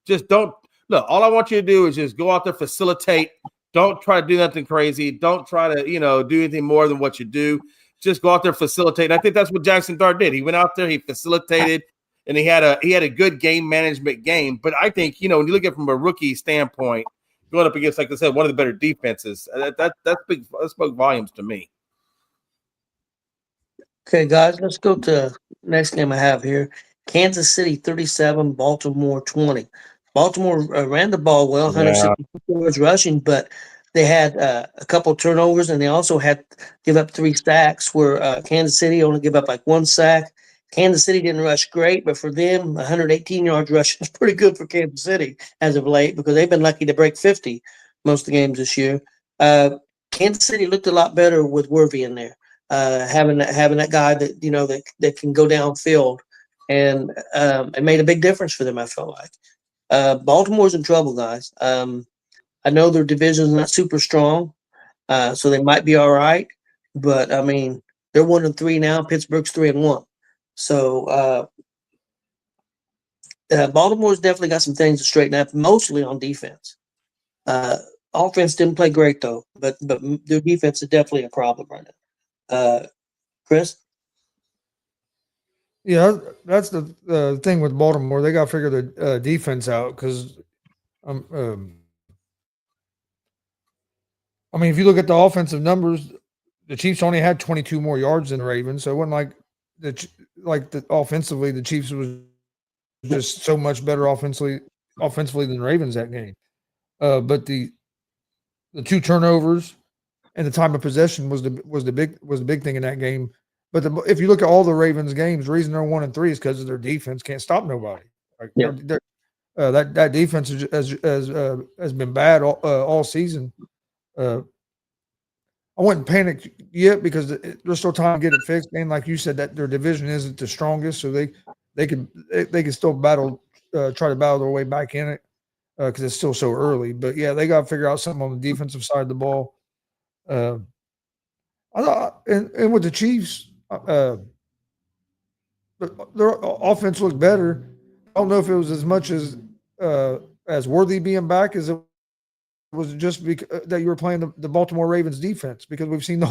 Speaker 5: just don't – look, all I want you to do is just go out there, facilitate. Don't try to do nothing crazy. Don't try to, do anything more than what you do. Just go out there, facilitate. And I think that's what Jackson Dart did. He went out there, he facilitated, and he had a good game management game. But I think, when you look at it from a rookie standpoint, going up against, like I said, one of the better defenses, that's big. That spoke volumes to me.
Speaker 4: Okay, guys, let's go to next game I have here. Kansas City 37, Baltimore 20. Baltimore ran the ball well, 160 yards rushing, but they had a couple turnovers, and they also had give up 3 sacks where Kansas City only gave up like 1 sack. Kansas City didn't rush great, but for them, 118 yards rushing is pretty good for Kansas City as of late because they've been lucky to break 50 most of the games this year. Kansas City looked a lot better with Worthy in there, having that guy that that can go downfield, and it made a big difference for them. I felt like. Baltimore's in trouble, guys. I know their division's not super strong, so they might be all right. But they're 1-3 now. Pittsburgh's 3-1. So Baltimore's definitely got some things to straighten up, mostly on defense. Offense didn't play great though, but their defense is definitely a problem right now. Chris?
Speaker 3: Yeah, that's the thing with Baltimore. They got to figure the defense out because, I mean, if you look at the offensive numbers, the Chiefs only had 22 more yards than the Ravens, so it wasn't like the offensively the Chiefs was just so much better offensively than the Ravens that game. But the two turnovers and the time of possession was the big thing in that game. But if you look at all the Ravens games, the reason they're 1-3 is because of their defense can't stop nobody. Like
Speaker 4: Yeah.
Speaker 3: that defense has been bad all season. I wouldn't panic yet because there's still time to get it fixed. And like you said, that their division isn't the strongest, so they can still try to battle their way back in it because it's still so early. But yeah, they got to figure out something on the defensive side of the ball. I thought, and with the Chiefs, their offense looked better. I don't know if it was as much as Worthy being back as it was just because that you were playing the Baltimore Ravens defense, because we've seen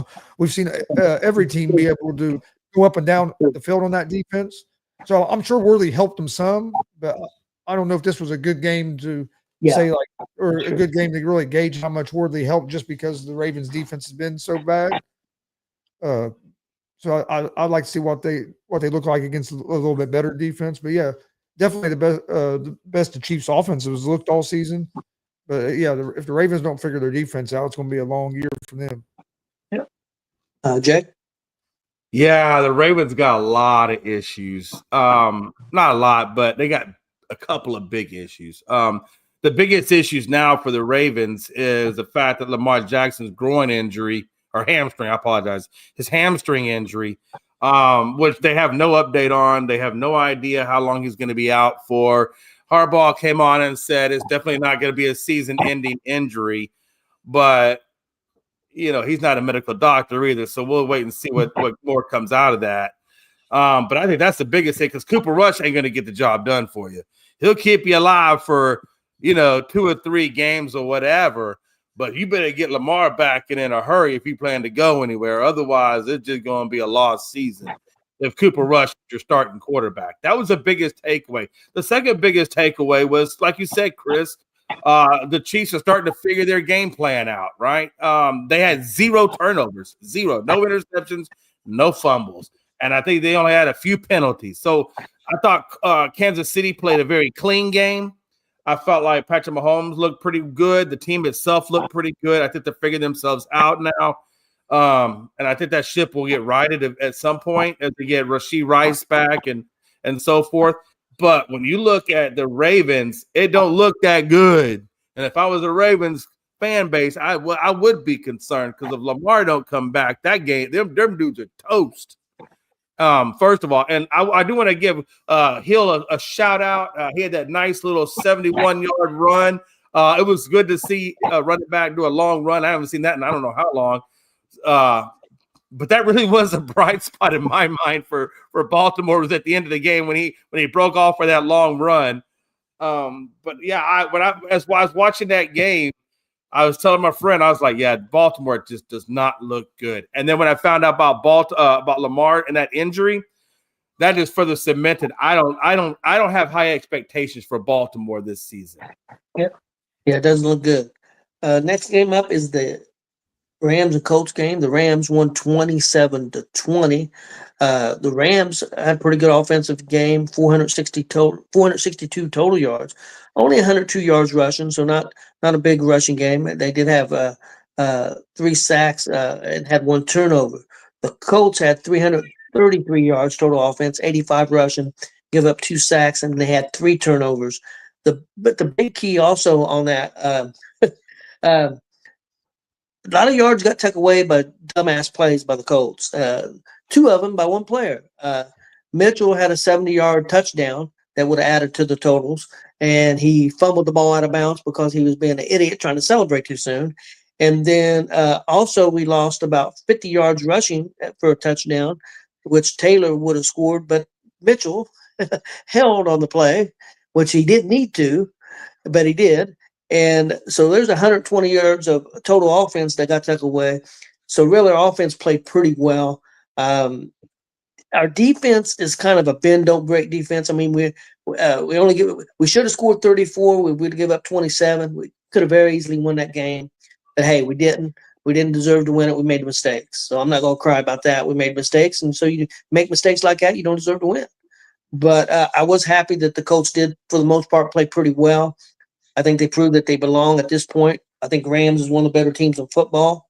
Speaker 3: every team be able to go up and down the field on that defense. So I'm sure Worthy helped them some, but I don't know if this was a good game to say or a good game to really gauge how much Worthy helped just because the Ravens defense has been so bad. So I'd like to see what they look like against a little bit better defense. But yeah, definitely the best the Chiefs offense has looked all season. But yeah, if the Ravens don't figure their defense out, it's going to be a long year for them.
Speaker 4: Yeah. Jay?
Speaker 5: Yeah, the Ravens got a lot of issues. Not a lot, but they got a couple of big issues. The biggest issues now for the Ravens is the fact that Lamar Jackson's groin injury or hamstring, I apologize, his hamstring injury, which they have no update on. They have no idea how long he's going to be out for. Harbaugh came on and said it's definitely not going to be a season-ending injury, but he's not a medical doctor either, so we'll wait and see what more comes out of that. But I think that's the biggest thing, because Cooper Rush ain't going to get the job done for you. He'll keep you alive for 2 or 3 games or whatever, but you better get Lamar back and in a hurry if you plan to go anywhere. Otherwise, it's just going to be a lost season if Cooper Rush is your starting quarterback. That was the biggest takeaway. The second biggest takeaway was, like you said, Chris, the Chiefs are starting to figure their game plan out, right? They had 0 turnovers, 0, no interceptions, no fumbles. And I think they only had a few penalties. So I thought Kansas City played a very clean game. I felt like Patrick Mahomes looked pretty good. The team itself looked pretty good. I think they're figuring themselves out now. And I think that ship will get righted at some point as they get Rashee Rice back and so forth. But when you look at the Ravens, it don't look that good. And if I was a Ravens fan base, I would be concerned, because if Lamar don't come back, that game, them dudes are toast. First of all, and I do want to give Hill a shout out. He had that nice little 71-yard run. It was good to see running back do a long run. I haven't seen that in I don't know how long. But that really was a bright spot in my mind for Baltimore, was at the end of the game when he broke off for that long run. But yeah, as I was watching that game, I was telling my friend, I was like, yeah, Baltimore just does not look good. And then when I found out about Lamar and that injury, that is further cemented. I don't have high expectations for Baltimore this season.
Speaker 4: Yeah, it doesn't look good. Next game up is the Rams and Colts game. The Rams won 27-20. The Rams had a pretty good offensive game, 462 total yards, only 102 yards rushing, so not a big rushing game. They did have 3 sacks and had 1 turnover. The Colts had 333 yards total offense, 85 rushing, give up 2 sacks, and they had 3 turnovers. But the big key also on that, a lot of yards got taken away by dumbass plays by the Colts. 2 of them by 1 player. Mitchell had a 70-yard touchdown that would have added to the totals, and he fumbled the ball out of bounds because he was being an idiot trying to celebrate too soon. And then also we lost about 50 yards rushing for a touchdown, which Taylor would have scored, but Mitchell held on the play, which he didn't need to, but he did. And so there's 120 yards of total offense that got taken away. So really our offense played pretty well. our defense is kind of a bend don't break defense. I mean, we should have scored 34. We would give up 27. We could have very easily won that game, but hey, we didn't. We didn't deserve to win it. We made mistakes, so I'm not going to cry about that. We made mistakes, and so you make mistakes like that, you don't deserve to win. But I was happy that the Colts did, for the most part, play pretty well. I think they proved that they belong at this point. I think Rams is one of the better teams in football.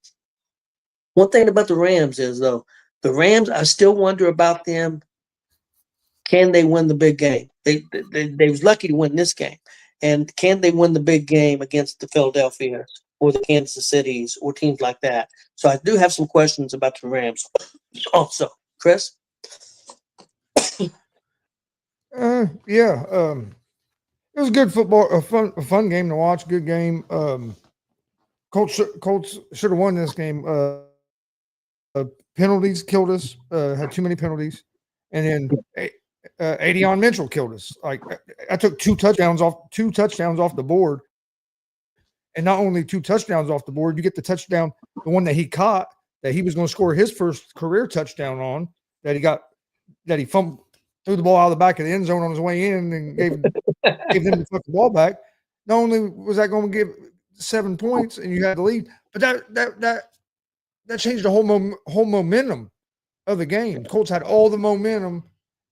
Speaker 4: One thing about the Rams is, though, the Rams, I still wonder about them. Can they win the big game? They was lucky to win this game. And can they win the big game against the Philadelphia or the Kansas Cities or teams like that? So I do have some questions about the Rams also. Chris?
Speaker 3: Yeah. It was good football, a fun game to watch, good game. Colts should have won this game. Penalties killed us, had too many penalties. And then Adion Mitchell killed us. Like, I took two touchdowns off the board. And not only 2 touchdowns off the board, you get the touchdown, the one that he caught, that he was going to score his first career touchdown on, that he fumbled, threw the ball out of the back of the end zone on his way in and gave them the ball back. Not only was that going to give 7 points and you had the lead, but that changed the whole momentum of the game. Colts had all the momentum,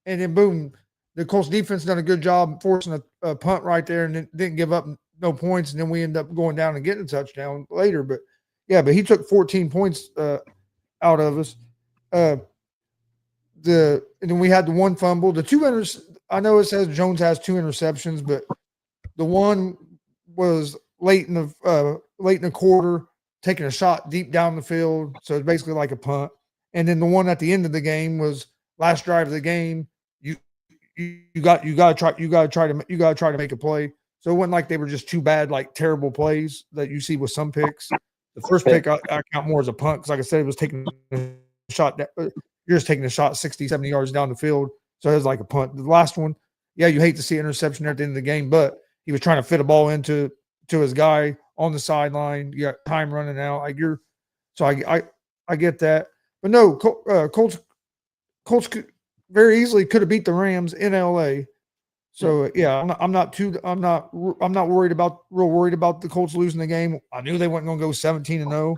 Speaker 3: and then boom, the Colts defense done a good job forcing a punt right there and didn't give up no points, and then we end up going down and getting a touchdown later. But yeah, but he took 14 points out of us. And then we had the one fumble. The 2 I know it says Jones has 2 interceptions, but the one was late in the quarter, taking a shot deep down the field, so it's basically like a punt. And then the one at the end of the game was last drive of the game. You got to try to make a play. So it wasn't like they were just 2 bad, like terrible plays that you see with some picks. The first pick I count more as a punt because, like I said, it was taking a shot. You're just taking a shot 60, 70 yards down the field. So it was like a punt. The last one, yeah, you hate to see interception at the end of the game, but he was trying to fit a ball into his guy on the sideline. You got time running out. I get that. But no, Colts very easily could have beat the Rams in LA. So yeah, I'm not worried about the Colts losing the game. I knew they weren't going to go 17-0.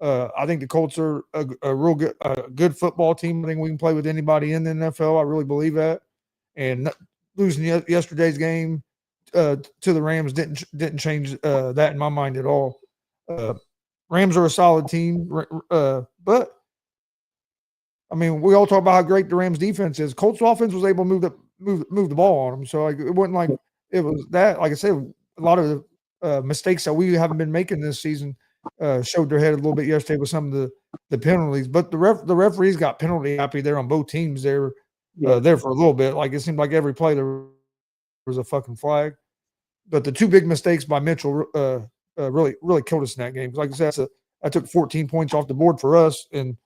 Speaker 3: I think the Colts are a real good football team. I think we can play with anybody in the NFL. I really believe that. And losing yesterday's game to the Rams didn't change that in my mind at all. Rams are a solid team, but I mean, we all talk about how great the Rams defense is. Colts offense was able to move the ball on them. So it wasn't like it was that. Like I said, a lot of the mistakes that we haven't been making this season showed their head a little bit yesterday with some of the penalties. But the referees got penalty happy there on both teams. They were there for a little bit. Like it seemed like every play there was a fucking flag. But the 2 big mistakes by Mitchell really killed us in that game. Like I said, I took 14 points off the board for us, and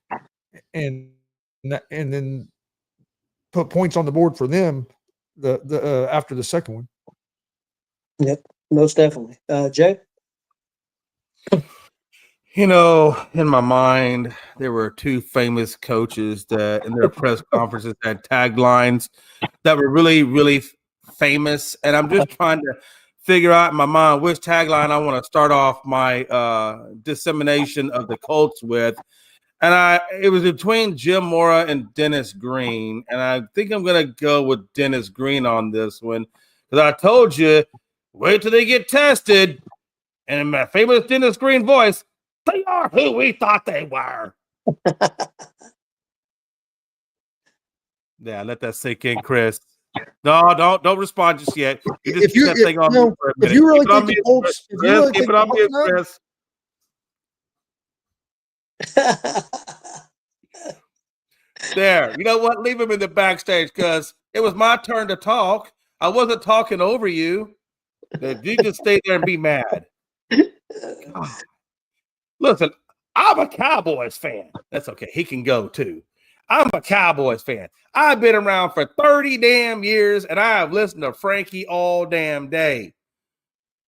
Speaker 3: then put points on the board for them after the second one.
Speaker 4: Yep, most definitely. Jay?
Speaker 5: You know, in my mind, there were 2 famous coaches that in their press conferences had taglines that were really, really famous. And I'm just trying to figure out in my mind which tagline I want to start off my dissemination of the Colts with. And it was between Jim Mora and Dennis Green. And I think I'm going to go with Dennis Green on this one. Because I told you, wait till they get tested. And in my famous Dennis Green voice, they are who we thought they were. Yeah, let that sink in, Chris. No, don't respond just yet. You just keep that thing on mute for a minute.
Speaker 3: If you really think the Colts,
Speaker 5: keep it on mute, Chris. There, you know what? Leave him in the backstage because it was my turn to talk. I wasn't talking over you. You just stay there and be mad. God. Listen, I'm a Cowboys fan. That's okay. He can go too. I'm a Cowboys fan. I've been around for 30 damn years, and I have listened to Frankie all damn day.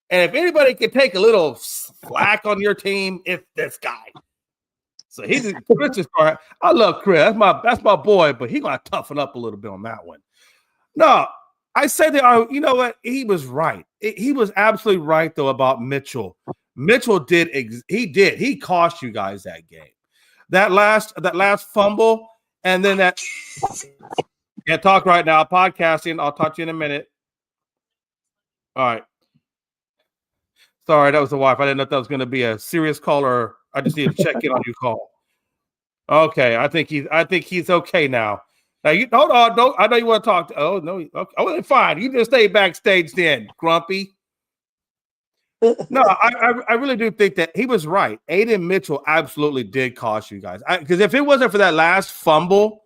Speaker 5: And if anybody can take a little slack on your team, it's this guy. So Chris is I love Chris. That's my boy, but he gonna toughen up a little bit on that one. No, I say that. You know what? He was right. He was absolutely right though about Mitchell. Mitchell did. He cost you guys that game. That last fumble, and then that. Can't talk right now. Podcasting. I'll talk to you in a minute. All right. Sorry, that was the wife. I didn't know if that was going to be a serious call or I just need to check in on your call. Okay, I think he's okay now. Now you hold on. Don't I know you want to talk to? Oh no. Okay. Oh, fine. You just stay backstage then, Grumpy. No, I really do think that he was right. Aiden Mitchell absolutely did cost you guys. Because if it wasn't for that last fumble,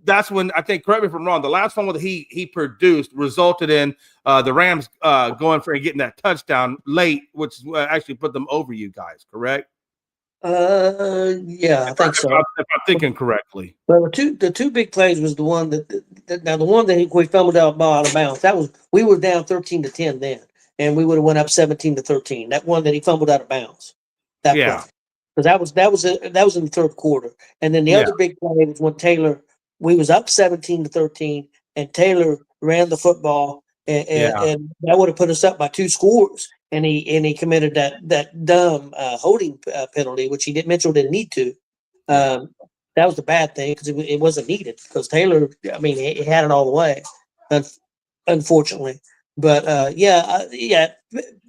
Speaker 5: that's when I think, correct me if I'm wrong, the last fumble that he produced resulted in the Rams going for and getting that touchdown late, which actually put them over you guys, correct?
Speaker 4: Yeah, I think so.
Speaker 5: If I'm thinking correctly.
Speaker 4: Well, the two big plays was the one that the one that we fumbled out of bounds. That was we were down 13-10 then, and we would have went up 17-13. That one that he fumbled out of bounds. That play. Because that was in the third quarter, and then the other big play was when we was up 17-13, and Taylor ran the football, and that would have put us up by 2 scores. And he committed that dumb holding penalty, which Mitchell didn't need to. That was the bad thing because it wasn't needed because Taylor, I mean, he had it all the way, unfortunately. But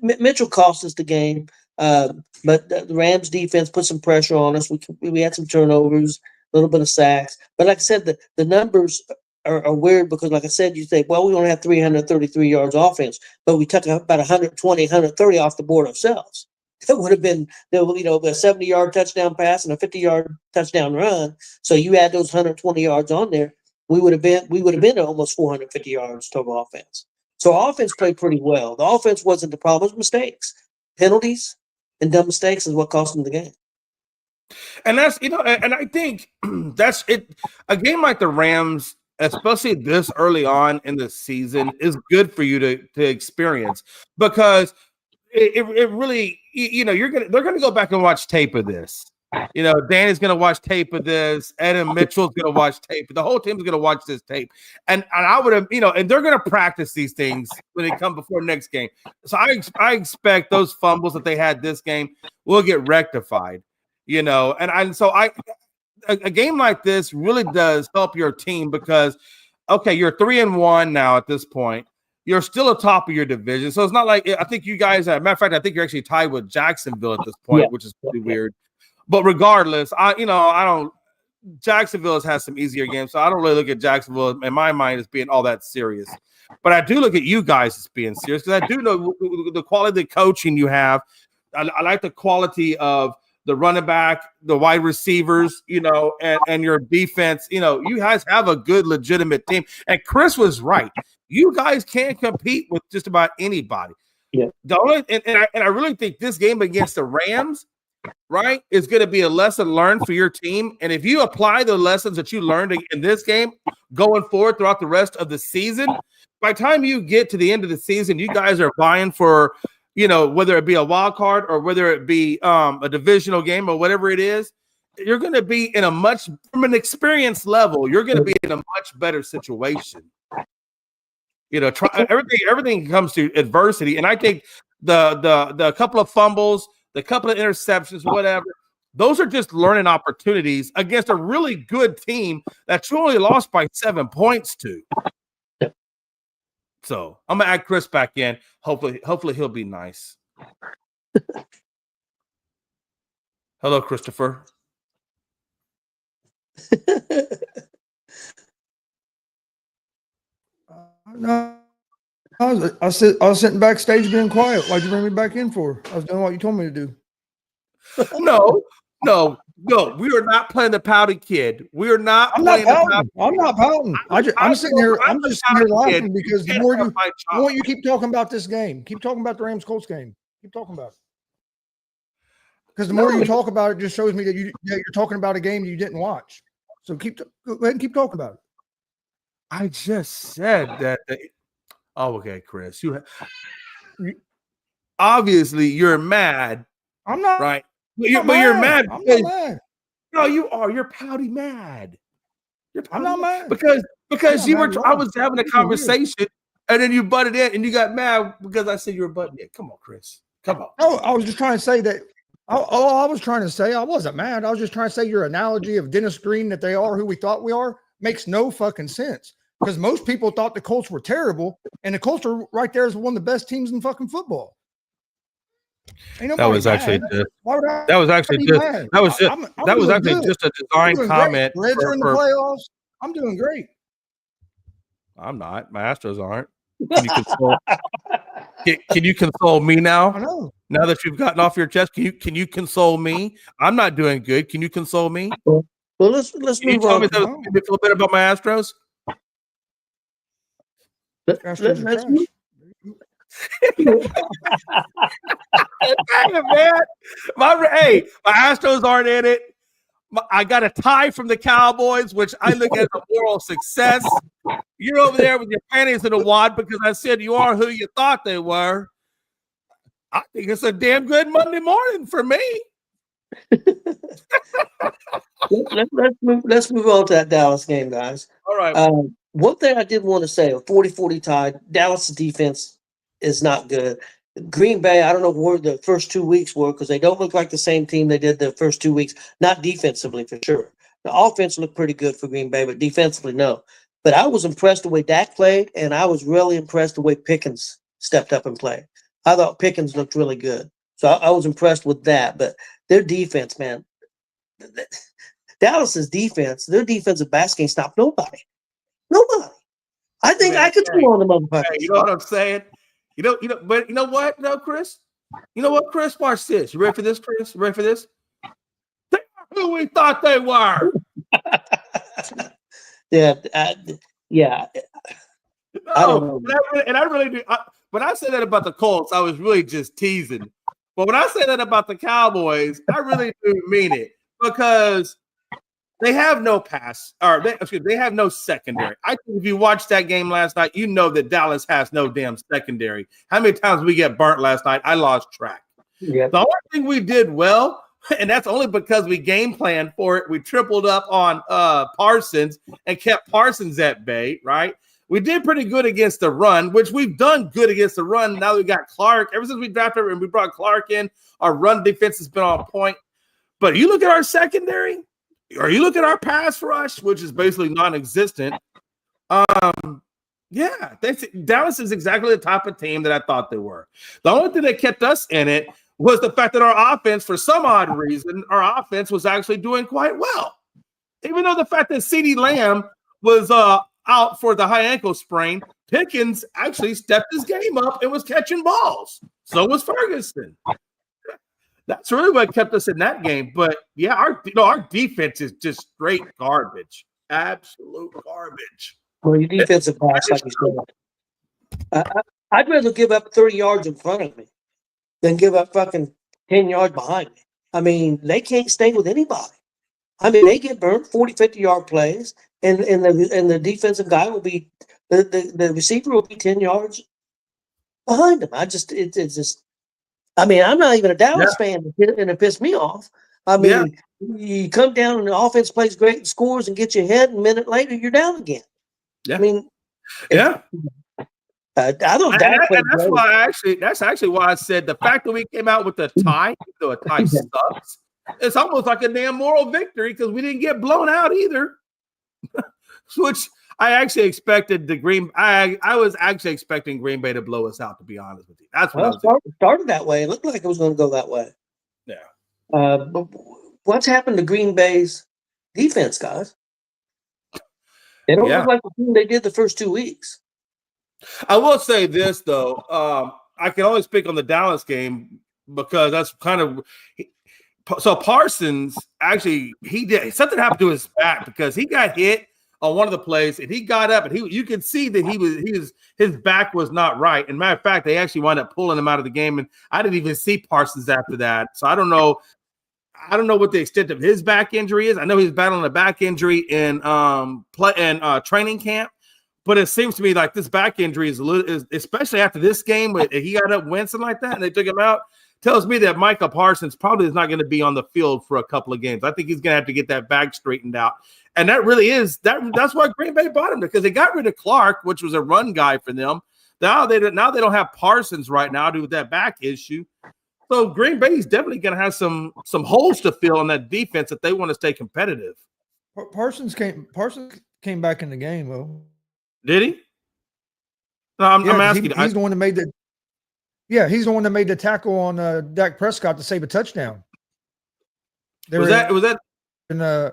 Speaker 4: Mitchell cost us the game. But the Rams defense put some pressure on us. We had some turnovers, a little bit of sacks. But like I said, the numbers are weird because, like I said, you say, well, we only have 333 yards offense, but we took about 120, 130 off the board ourselves. That would have been, a 70-yard touchdown pass and a 50-yard touchdown run. So you add those 120 yards on there, we would have been at almost 450 yards total offense. So our offense played pretty well. The offense wasn't the problem; it was mistakes, penalties, and dumb mistakes is what cost them the game.
Speaker 5: And that's and I think that's it. A game like the Rams, especially this early on in the season, is good for you to experience because it really, they're gonna go back and watch tape of this. Danny's gonna watch tape of this. Ed and Mitchell's gonna watch tape. The whole team's gonna watch this tape, and I would have, and they're gonna practice these things when they come before next game. So I expect those fumbles that they had this game will get rectified. A game like this really does help your team because, okay, you're 3-1 now at this point. You're still atop of your division. So it's not like I think you guys, matter of fact, I think you're actually tied with Jacksonville at this point, which is pretty weird. But regardless, Jacksonville has some easier games. So I don't really look at Jacksonville in my mind as being all that serious. But I do look at you guys as being serious because I do know the quality of coaching you have. I like the quality of the running back, the wide receivers, and your defense. You guys have a good, legitimate team. And Chris was right. You guys can compete with just about anybody.
Speaker 4: Yeah.
Speaker 5: And I really think this game against the Rams, right, is going to be a lesson learned for your team. And if you apply the lessons that you learned in this game going forward throughout the rest of the season, by the time you get to the end of the season, you guys are vying for – whether it be a wild card or whether it be a divisional game or whatever it is, you're going to be in from an experience level, you're going to be in a much better situation. Everything comes to adversity. And I think the couple of fumbles, the couple of interceptions, whatever, those are just learning opportunities against a really good team that you only lost by 7 points to. So I'm gonna add Chris back in. Hopefully he'll be nice. Hello, Christopher.
Speaker 3: No, I was sitting backstage being quiet. Why'd you bring me back in for? I was doing what you told me to do.
Speaker 5: No. We are not playing the pouty kid. We are not.
Speaker 3: I'm not pouting. I'm sitting here. I'm just sitting here laughing because the more you keep talking about this game, keep talking about the Rams Colts game. Keep talking about it. Because the more you talk about it, just shows me that you're talking about a game you didn't watch. So go ahead and keep talking about it.
Speaker 5: I just said that. Okay, Chris. You obviously you're mad.
Speaker 3: I'm not
Speaker 5: right. You're mad.
Speaker 3: I'm not mad.
Speaker 5: No, you are. You're pouty mad. You're pouty
Speaker 3: I'm not mad.
Speaker 5: Because
Speaker 3: I'm
Speaker 5: you
Speaker 3: not
Speaker 5: were.
Speaker 3: mad at
Speaker 5: I
Speaker 3: all.
Speaker 5: was having a
Speaker 3: You're weird.
Speaker 5: conversation, and then you butted in, and you got mad because I said you were butting in. Come on, Chris. Come on.
Speaker 3: No, I was just trying to say that. All I was trying to say, I wasn't mad. I was just trying to say your analogy of Dennis Green, that they are who we thought we are, makes no fucking sense. Because most people thought the Colts were terrible, and the Colts are right there as one of the best teams in fucking football. Ain't
Speaker 5: That was
Speaker 3: nobody
Speaker 5: actually
Speaker 3: mad.
Speaker 5: just.
Speaker 3: Why would I
Speaker 5: That was actually
Speaker 3: be
Speaker 5: just.
Speaker 3: mad?
Speaker 5: That was just.
Speaker 3: I'm
Speaker 5: That was
Speaker 3: doing
Speaker 5: actually
Speaker 3: good.
Speaker 5: just a
Speaker 3: I'm
Speaker 5: design
Speaker 3: doing
Speaker 5: comment.
Speaker 3: great. Reds are in the playoffs. I'm doing great.
Speaker 5: I'm not. My Astros aren't. Can you console? Can you console me
Speaker 3: I
Speaker 5: now?
Speaker 3: know.
Speaker 5: Now that you've gotten off your chest, can you console me? I'm not doing good. Can you console me?
Speaker 4: Well, let's
Speaker 5: Can you
Speaker 4: move
Speaker 5: tell
Speaker 4: on.
Speaker 5: me a little bit about my Astros?
Speaker 3: Astros are
Speaker 4: Let's
Speaker 3: trash.
Speaker 5: Hey, man. My Astros aren't in it. I got a tie from the Cowboys, which I look at as a moral success. You're over there with your panties in a wad because I said you are who you thought they were. I think it's a damn good Monday morning for me.
Speaker 4: let's move on to that Dallas game, guys.
Speaker 5: All right.
Speaker 4: One thing I did want to say, a 40-40 tie, Dallas defense is not good. Green Bay, I don't know where the first 2 weeks were because they don't look like the same team they did the first 2 weeks, not defensively for sure. The offense looked pretty good for Green Bay, but defensively, no. But I was impressed the way Dak played, and I was really impressed the way Pickens stepped up and played. I thought Pickens looked really good. So I was impressed with that. But their defense, man, Dallas's defense, their defensive backs can't stop nobody. Nobody. I think I could throw on the motherfuckers.
Speaker 5: Hey, you know what I'm saying? But you know what, no, Chris? You know what, Chris? Watch this. You ready for this, Chris? You ready for this? They are who we thought they were.
Speaker 4: Yeah. I don't know.
Speaker 5: And I really do. When I say that about the Colts, I was really just teasing. But when I say that about the Cowboys, I really do mean it because they have no pass, or they have no secondary. I think if you watched that game last night, you know that Dallas has no damn secondary. How many times did we get burnt last night? I lost track.
Speaker 4: Yeah.
Speaker 5: The only thing we did well, and that's only because we game planned for it, we tripled up on Parsons and kept Parsons at bay, right? We did pretty good against the run, which we've done good against the run. Now we got Clark. Ever since we drafted and we brought Clark in, our run defense has been on point. But you look at our secondary, or you look at our pass rush, which is basically non-existent. Yeah, Dallas is exactly the type of team that I thought they were. The only thing that kept us in it was the fact that our offense, for some odd reason, our offense was actually doing quite well. Even though the fact that CeeDee Lamb was out for the high ankle sprain, Pickens actually stepped his game up and was catching balls. So was Ferguson. That's really what kept us in that game. But yeah, our defense is just straight garbage. Absolute garbage.
Speaker 4: Well, your defensive backs, like you said. I'd rather give up 30 yards in front of me than give up fucking 10 yards behind me. I mean, they can't stay with anybody. I mean, they get burnt 40, 50-yard plays, and the defensive guy will be the receiver will be 10 yards behind him. It's just. I mean, I'm not even a Dallas fan, and it pissed me off. I mean, you come down and the offense plays great and scores and gets you ahead, and a minute later you're down again.
Speaker 5: Yeah.
Speaker 4: I mean,
Speaker 5: yeah.
Speaker 4: I don't.
Speaker 5: That's actually why I said the fact that we came out with a tie, though a tie sucks. It's almost like a damn moral victory because we didn't get blown out either. Which I actually expected I was actually expecting Green Bay to blow us out, to be honest with you. That's what
Speaker 4: started that way. It looked like it was going to go that way.
Speaker 5: Yeah.
Speaker 4: But what's happened to Green Bay's defense, guys? They don't look like the team they did the first 2 weeks.
Speaker 5: I will say this though. I can only speak on the Dallas game because that's kind of so Parsons actually he did something happened to his back because he got hit on one of the plays and he got up and you could see that his back was not right. And matter of fact, they actually wound up pulling him out of the game. And I didn't even see Parsons after that. So I don't know what the extent of his back injury is. I know he's battling a back injury in training camp, but it seems to me like this back injury is especially after this game where he got up wincing like that and they took him out. tells me that Micah Parsons probably is not going to be on the field for a couple of games. I think he's going to have to get that back straightened out. And that really is that's why Green Bay bought him, because they got rid of Clark, which was a run guy for them. Now they don't have Parsons right now due to that back issue. So Green Bay is definitely going to have some holes to fill on that defense if they want to stay competitive.
Speaker 3: Parsons came back in the game though.
Speaker 5: Did he? No, I'm asking.
Speaker 3: He's the one that made the. Yeah, he's the one that made the tackle on Dak Prescott to save a touchdown.
Speaker 5: Was that?
Speaker 3: And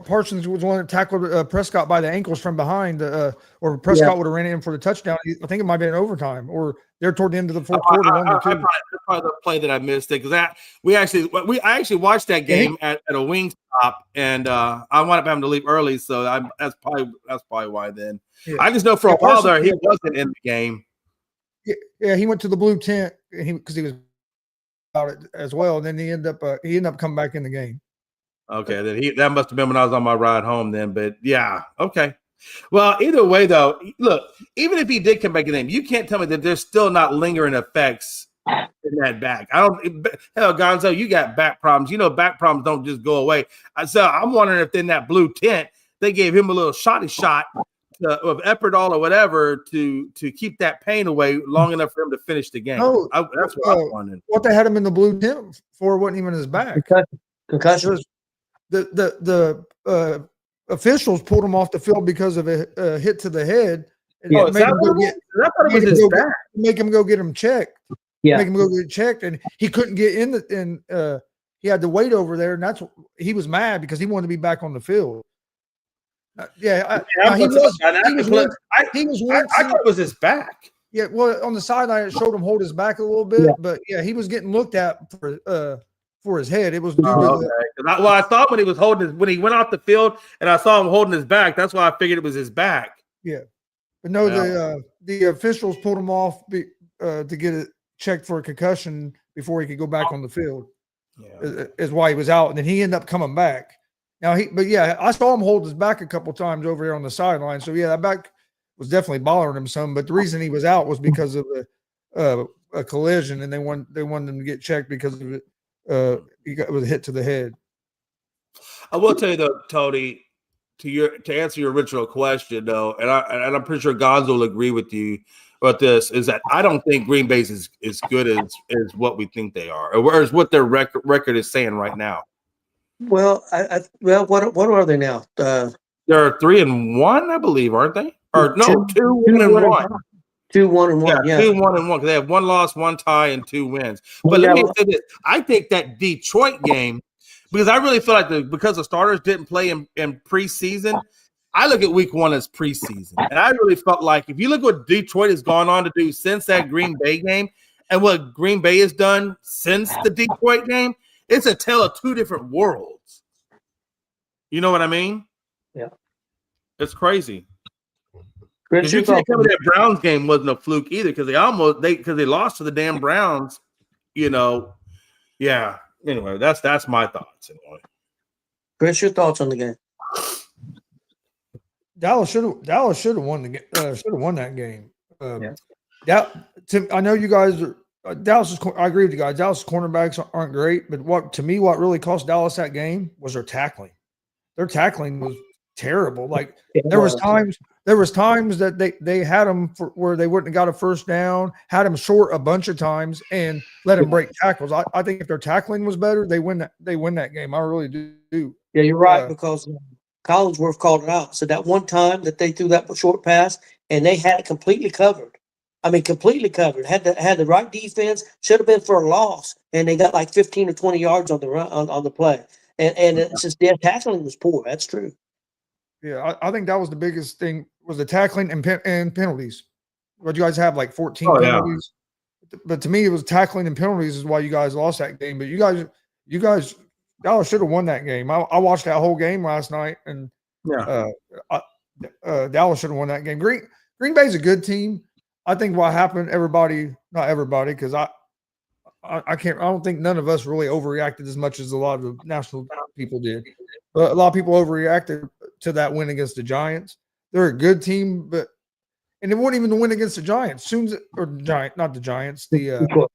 Speaker 3: Parsons was the one that tackled Prescott by the ankles from behind, or Prescott would have ran in for the touchdown. I think it might have been overtime, or they're toward the end of the fourth quarter.
Speaker 5: That's probably the play that I missed it, because I actually watched that game at a wing stop, and I wound up having to leave early, so that's probably why. Then I just know for a while there he wasn't in the game.
Speaker 3: Yeah, he went to the blue tent because he was about it as well, and then he ended up coming back in the game.
Speaker 5: Okay, then that must have been when I was on my ride home then. But yeah, okay. Well, either way though, look, even if he did come back in the game, you can't tell me that there's still not lingering effects in that back. Hell, Gonzo, you got back problems. You know, back problems don't just go away. So I'm wondering if in that blue tent they gave him a little shot of Eperdol or whatever to keep that pain away long enough for him to finish the game. That's what I was wondering.
Speaker 3: What they had him in the blue tent for wasn't even his back.
Speaker 4: Concussion.
Speaker 3: The officials pulled him off the field because of a hit to the head. And make him go get him checked. Yeah, make him go get checked, and he couldn't get in. He had to wait over there, and he was mad because he wanted to be back on the field. I thought
Speaker 5: it was his back.
Speaker 3: Yeah, well, on the sideline, it showed him hold his back a little bit, but yeah, he was getting looked at for his head. It was due to
Speaker 5: I thought when he went off the field and I saw him holding his back, that's why I figured it was his back.
Speaker 3: Yeah, but no, the officials pulled him off to get it checked for a concussion before he could go back on the field. Yeah, is why he was out, and then he ended up coming back. Now I saw him hold his back a couple times over here on the sideline. So yeah, that back was definitely bothering him some. But the reason he was out was because of a collision, and they wanted him to get checked because of it. It was a hit to the head.
Speaker 5: I will tell you though, Tony, to answer your original question though, and I'm pretty sure Gonzo will agree with you about this, is that I don't think Green Bay is good as what we think they are, or as what their record is saying right now.
Speaker 4: Well, what are they now?
Speaker 5: They're 3-1, I believe, aren't they? Or no, 2-1.
Speaker 4: 2-1-1. Yeah,
Speaker 5: 2-1-1. Because they have 1 loss, 1 tie, and 2 wins. But let me say this: I think that Detroit game, because I really feel like because the starters didn't play in preseason, I look at Week 1 as preseason, and I really felt like if you look what Detroit has gone on to do since that Green Bay game, and what Green Bay has done since the Detroit game. It's a tale of two different worlds. You know what I mean?
Speaker 4: Yeah.
Speaker 5: It's crazy. Because you can't tell me that Browns game wasn't a fluke either, because they lost to the damn Browns. You know, yeah. Anyway, that's my thoughts. Anyway,
Speaker 4: Chris, your thoughts on the game?
Speaker 3: Dallas should have won that game. I know you guys are. I agree with you guys. Dallas cornerbacks aren't great, but what really cost Dallas that game was their tackling. Their tackling was terrible. Like there was times that they had them where they wouldn't have got a first down, had them short a bunch of times, and let them break tackles. I think if their tackling was better, they win that game. I really do.
Speaker 4: Yeah, you're right, because Collinsworth called it out. So that one time that they threw that short pass and they had it completely covered. I mean, completely covered. Had the right defense. Should have been for a loss, and they got like 15 or 20 yards on the run on the play. And it's just their tackling was poor. That's true.
Speaker 3: Yeah, I think that was the biggest thing was the tackling and penalties. What you guys have like 14 penalties, but to me it was tackling and penalties is why you guys lost that game. But you guys, Dallas should have won that game. I watched that whole game last night, and Dallas should have won that game. Green Bay's a good team. I think what happened, not everybody, because I don't think none of us really overreacted as much as a lot of the national people did. But a lot of people overreacted to that win against the Giants. They're a good team, and it wasn't even the win against the Giants. Not the Giants, the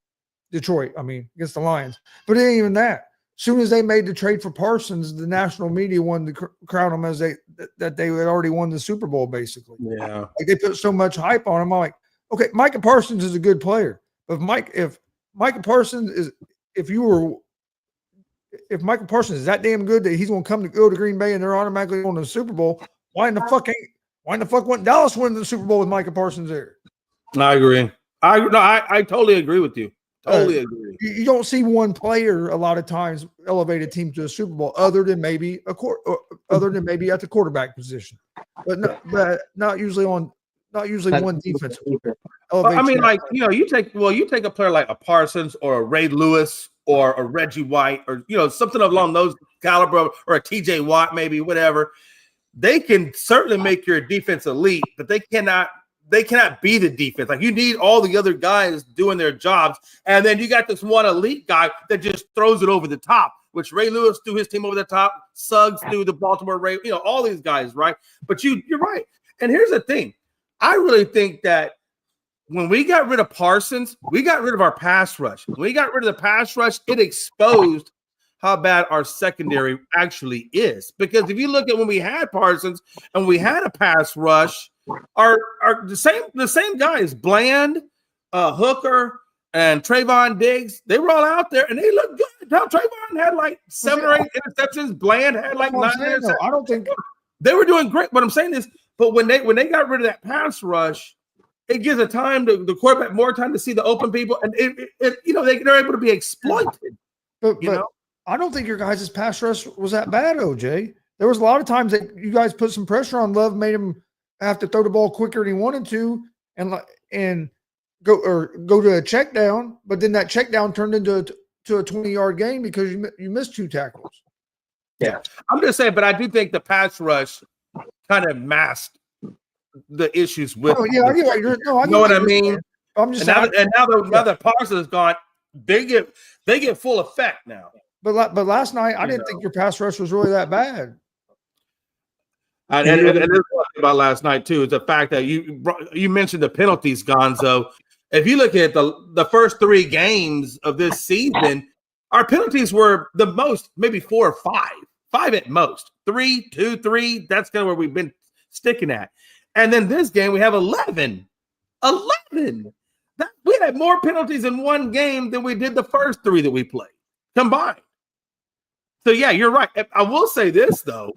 Speaker 3: Detroit. I mean, against the Lions. But it ain't even that. As soon as they made the trade for Parsons, the national media wanted to crown them as they had already won the Super Bowl, basically.
Speaker 5: Yeah.
Speaker 3: Like they put so much hype on him. I'm like, okay, Micah Parsons is a good player. But if Micah Parsons is if Michael Parsons is that damn good that he's going to go to Green Bay and they're automatically going to the Super Bowl, why in the fuck wouldn't Dallas win the Super Bowl with Michael Parsons there?
Speaker 5: I agree. I totally agree with you. Totally agree.
Speaker 3: You don't see one player a lot of times elevate a team to a Super Bowl other than maybe at the quarterback position, but not usually one defense.
Speaker 5: Well, I mean, like you take a player like a Parsons or a Ray Lewis or a Reggie White or something along those caliber, or a TJ Watt, maybe, whatever. They can certainly make your defense elite, but they cannot be the defense. Like, you need all the other guys doing their jobs, and then you got this one elite guy that just throws it over the top, which Ray Lewis threw his team over the top, Suggs threw the Baltimore Ravens, all these guys, right? But you're right. And here's the thing. I really think that when we got rid of Parsons, we got rid of our pass rush. When we got rid of the pass rush, it exposed how bad our secondary actually is. Because if you look at when we had Parsons and we had a pass rush, the same guys, Bland, Hooker, and Trayvon Diggs, they were all out there and they looked good. Now Trayvon had like 7 or 8 interceptions. Bland had like 9 interceptions.
Speaker 3: I don't think
Speaker 5: they were doing great. What I'm saying is, but when they got rid of that pass rush, it gives the quarterback more time to see the open people, and they're able to be exploited.
Speaker 3: But I don't think your guys' pass rush was that bad, OJ. There was a lot of times that you guys put some pressure on Love, made him have to throw the ball quicker than he wanted to, and go to a check down. But then that check down turned into a 20-yard gain because you missed 2 tackles.
Speaker 5: Yeah, I'm just saying, but I do think the pass rush kind of masked the issues with.
Speaker 3: Oh yeah, I get
Speaker 5: what I mean.
Speaker 3: I'm just
Speaker 5: now that Parsons is gone, they get full effect now.
Speaker 3: But last night, I didn't think your pass rush was really that bad.
Speaker 5: And this is what about last night too is the fact that you mentioned the penalties, Gonzo. If you look at the first 3 games of this season, our penalties were the most, maybe 4 or 5 at most. 3, 2, 3. That's kind of where we've been sticking at. And then this game we have 11. 11. We had more penalties in one game than we did the first 3 that we played combined. So yeah, you're right. I will say this though.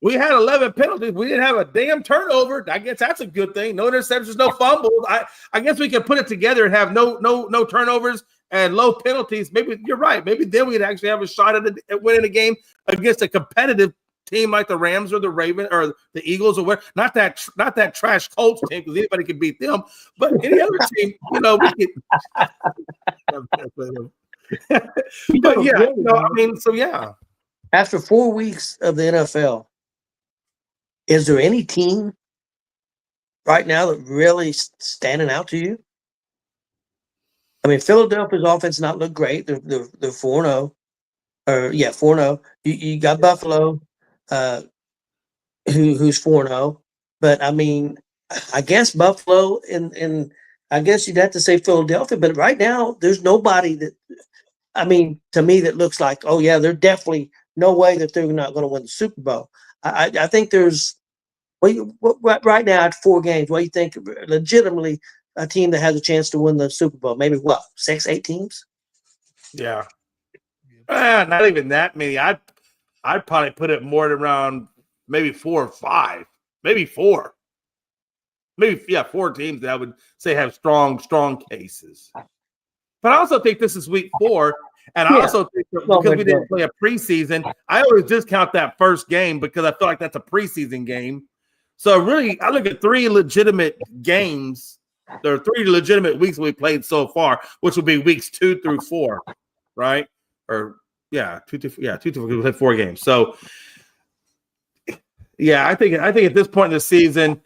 Speaker 5: We had 11 penalties. We didn't have a damn turnover. I guess that's a good thing. No interceptions, no fumbles. I guess we could put it together and have no turnovers and low penalties. Maybe you're right. Maybe then we'd actually have a shot at winning a game against a competitive team like the Rams or the Ravens or the Eagles or what. Not that trash Colts team, because anybody could beat them. But any other team, we could. But yeah, I mean, so yeah.
Speaker 4: After 4 weeks of the NFL, is there any team right now that really standing out to you? I mean, Philadelphia's offense not look great. They're 4-0. 4-0. You got Buffalo, who's 4-0. But I mean, I guess Buffalo and I guess you'd have to say Philadelphia. But right now, there's nobody that. I mean, to me, that looks like, oh yeah, they're definitely no way that they're not going to win the Super Bowl. I think there's right now at 4 games. What do you think legitimately a team that has a chance to win the Super Bowl? Maybe 6, 8 teams?
Speaker 5: Yeah, not even that many. I'd probably put it more around maybe 4 or 5, maybe 4, 4 teams that I would say have strong cases. But I also think this is week 4. And I also think that because we didn't play a preseason, I always discount that first game because I feel like that's a preseason game. So really, I look at 3 legitimate games. There are 3 legitimate weeks we played so far, which will be weeks 2 through 4, right? Or 2 through 4. We played 4 games. So yeah, I think at this point in the season,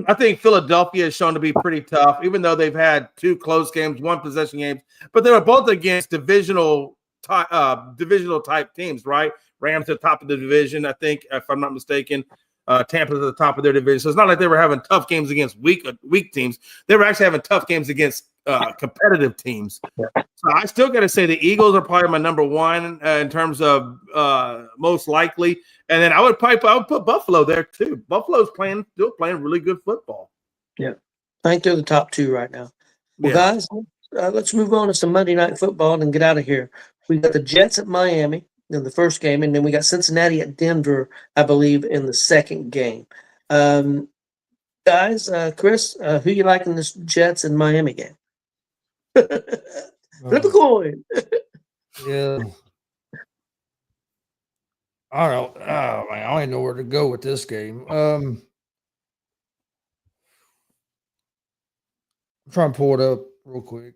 Speaker 5: I think Philadelphia has shown to be pretty tough, even though they've had 2 close games, 1 possession games, but they were both against divisional type teams, right? Rams at the top of the division, I think, if I'm not mistaken. Tampa's at the top of their division. So it's not like they were having tough games against weak teams. They were actually having tough games against competitive teams. So I still got to say the Eagles are probably my number one in terms of most likely. And then I would put Buffalo there too. Buffalo's still playing really good football.
Speaker 4: Yeah, I think they're the top two right now. Well, guys, let's move on to some Monday Night Football and get out of here. We got the Jets at Miami in the first game, and then we got Cincinnati at Denver, I believe, in the second game. Guys, Chris, who you like in this Jets and Miami game? Flip a coin.
Speaker 3: Yeah. I don't. Oh man, I don't even know where to go with this game. I'm trying to pull it up real quick.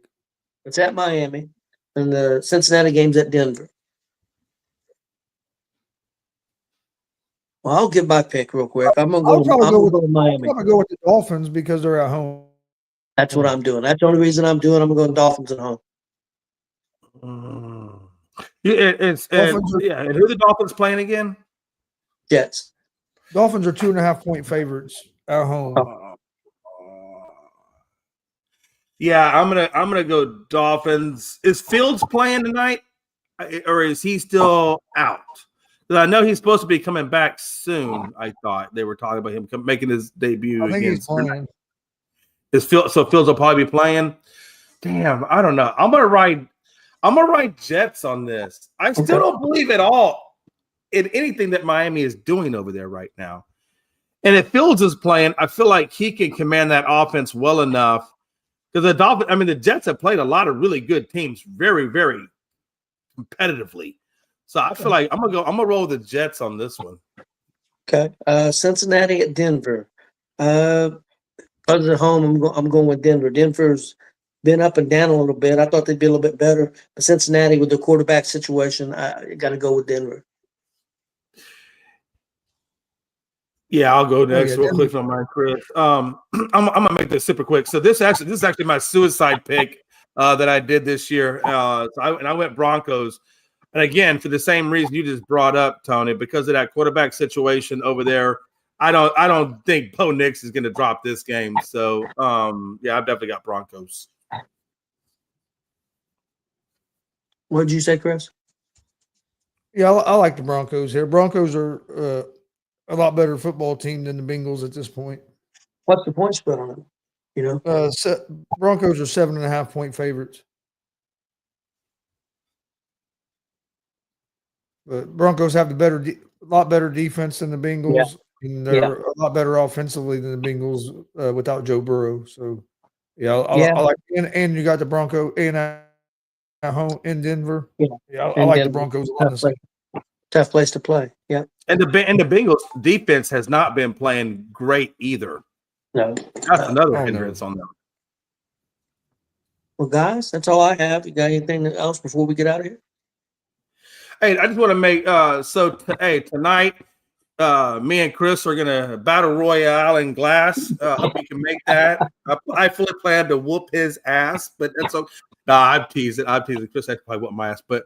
Speaker 4: It's at Miami, and the Cincinnati game's at Denver. Well, I'll give my pick real quick. I'm gonna go. I'm gonna go with Miami.
Speaker 3: I'm gonna go with the Dolphins because they're at home.
Speaker 4: That's what I'm doing. That's the only reason I'm doing. I'm going Dolphins at home.
Speaker 5: Yeah, and who are the Dolphins playing again?
Speaker 4: Jets.
Speaker 3: Dolphins are 2.5-point favorites at home.
Speaker 5: Yeah, I'm gonna go Dolphins. Is Fields playing tonight, or is he still out? Because I know he's supposed to be coming back soon. I thought they were talking about him making his debut.
Speaker 3: I think he's playing.
Speaker 5: So Fields will probably be playing. Damn, I don't know. I'm gonna ride Jets on this. I still don't believe at all in anything that Miami is doing over there right now. And if Fields is playing, I feel like he can command that offense well enough. Because the Jets have played a lot of really good teams very, very competitively. So I feel like I'm gonna roll the Jets on this one.
Speaker 4: Okay. Cincinnati at Denver. Other than home, I'm going with Denver. Denver's been up and down a little bit. I thought they'd be a little bit better, but Cincinnati with the quarterback situation, I got to go with Denver.
Speaker 5: Yeah, I'll go next real quick on mine, Chris. I'm gonna make this super quick. So this is actually my suicide pick that I did this year. I went Broncos, and again for the same reason you just brought up, Tony, because of that quarterback situation over there. I don't think Bo Nix is going to drop this game. So yeah, I've definitely got Broncos.
Speaker 4: What did you say, Chris?
Speaker 3: Yeah, I like the Broncos here. Broncos are a lot better football team than the Bengals at this point.
Speaker 4: What's the point spread on them? You know,
Speaker 3: Broncos are 7.5-point favorites. But Broncos have a lot better defense than the Bengals.
Speaker 4: Yeah.
Speaker 3: And they're a lot better offensively than the Bengals without Joe Burrow. So, I like and you got the Bronco at home in Denver. I like the Broncos.
Speaker 4: Tough place to play. Yeah.
Speaker 5: And the Bengals defense has not been playing great either.
Speaker 4: No,
Speaker 5: that's another hindrance on them.
Speaker 4: Well, guys, that's all I have. You got anything else before we get out of here?
Speaker 5: Hey, I just want to make tonight. Me and Chris are gonna battle royale in glass. Hope we can make that. I fully plan to whoop his ass, but that's okay. Nah, I'm teasing. Chris, I probably whoop my ass, but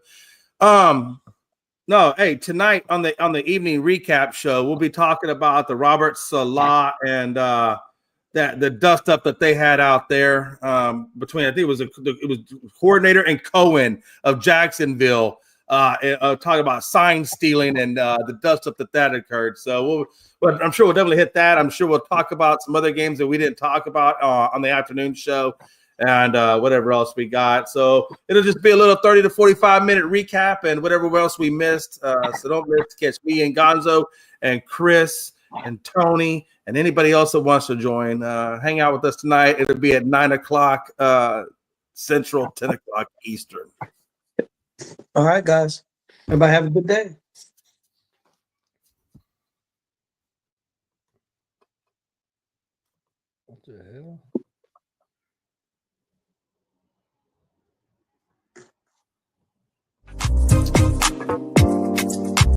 Speaker 5: no. Hey, tonight on the evening recap show, we'll be talking about the Robert Saleh and the dust up that they had out there between. I think it was coordinator and Cohen of Jacksonville. Talking about sign stealing and the dust up that occurred. So I'm sure we'll definitely hit that. I'm sure we'll talk about some other games that we didn't talk about on the afternoon show and whatever else we got. So it'll just be a little 30 to 45 minute recap and whatever else we missed. So don't miss to catch me and Gonzo and Chris and Tony and anybody else that wants to join. Hang out with us tonight. It'll be at 9:00 Central, 10:00 Eastern.
Speaker 4: All right, guys. Everybody have a good day.
Speaker 3: What the hell?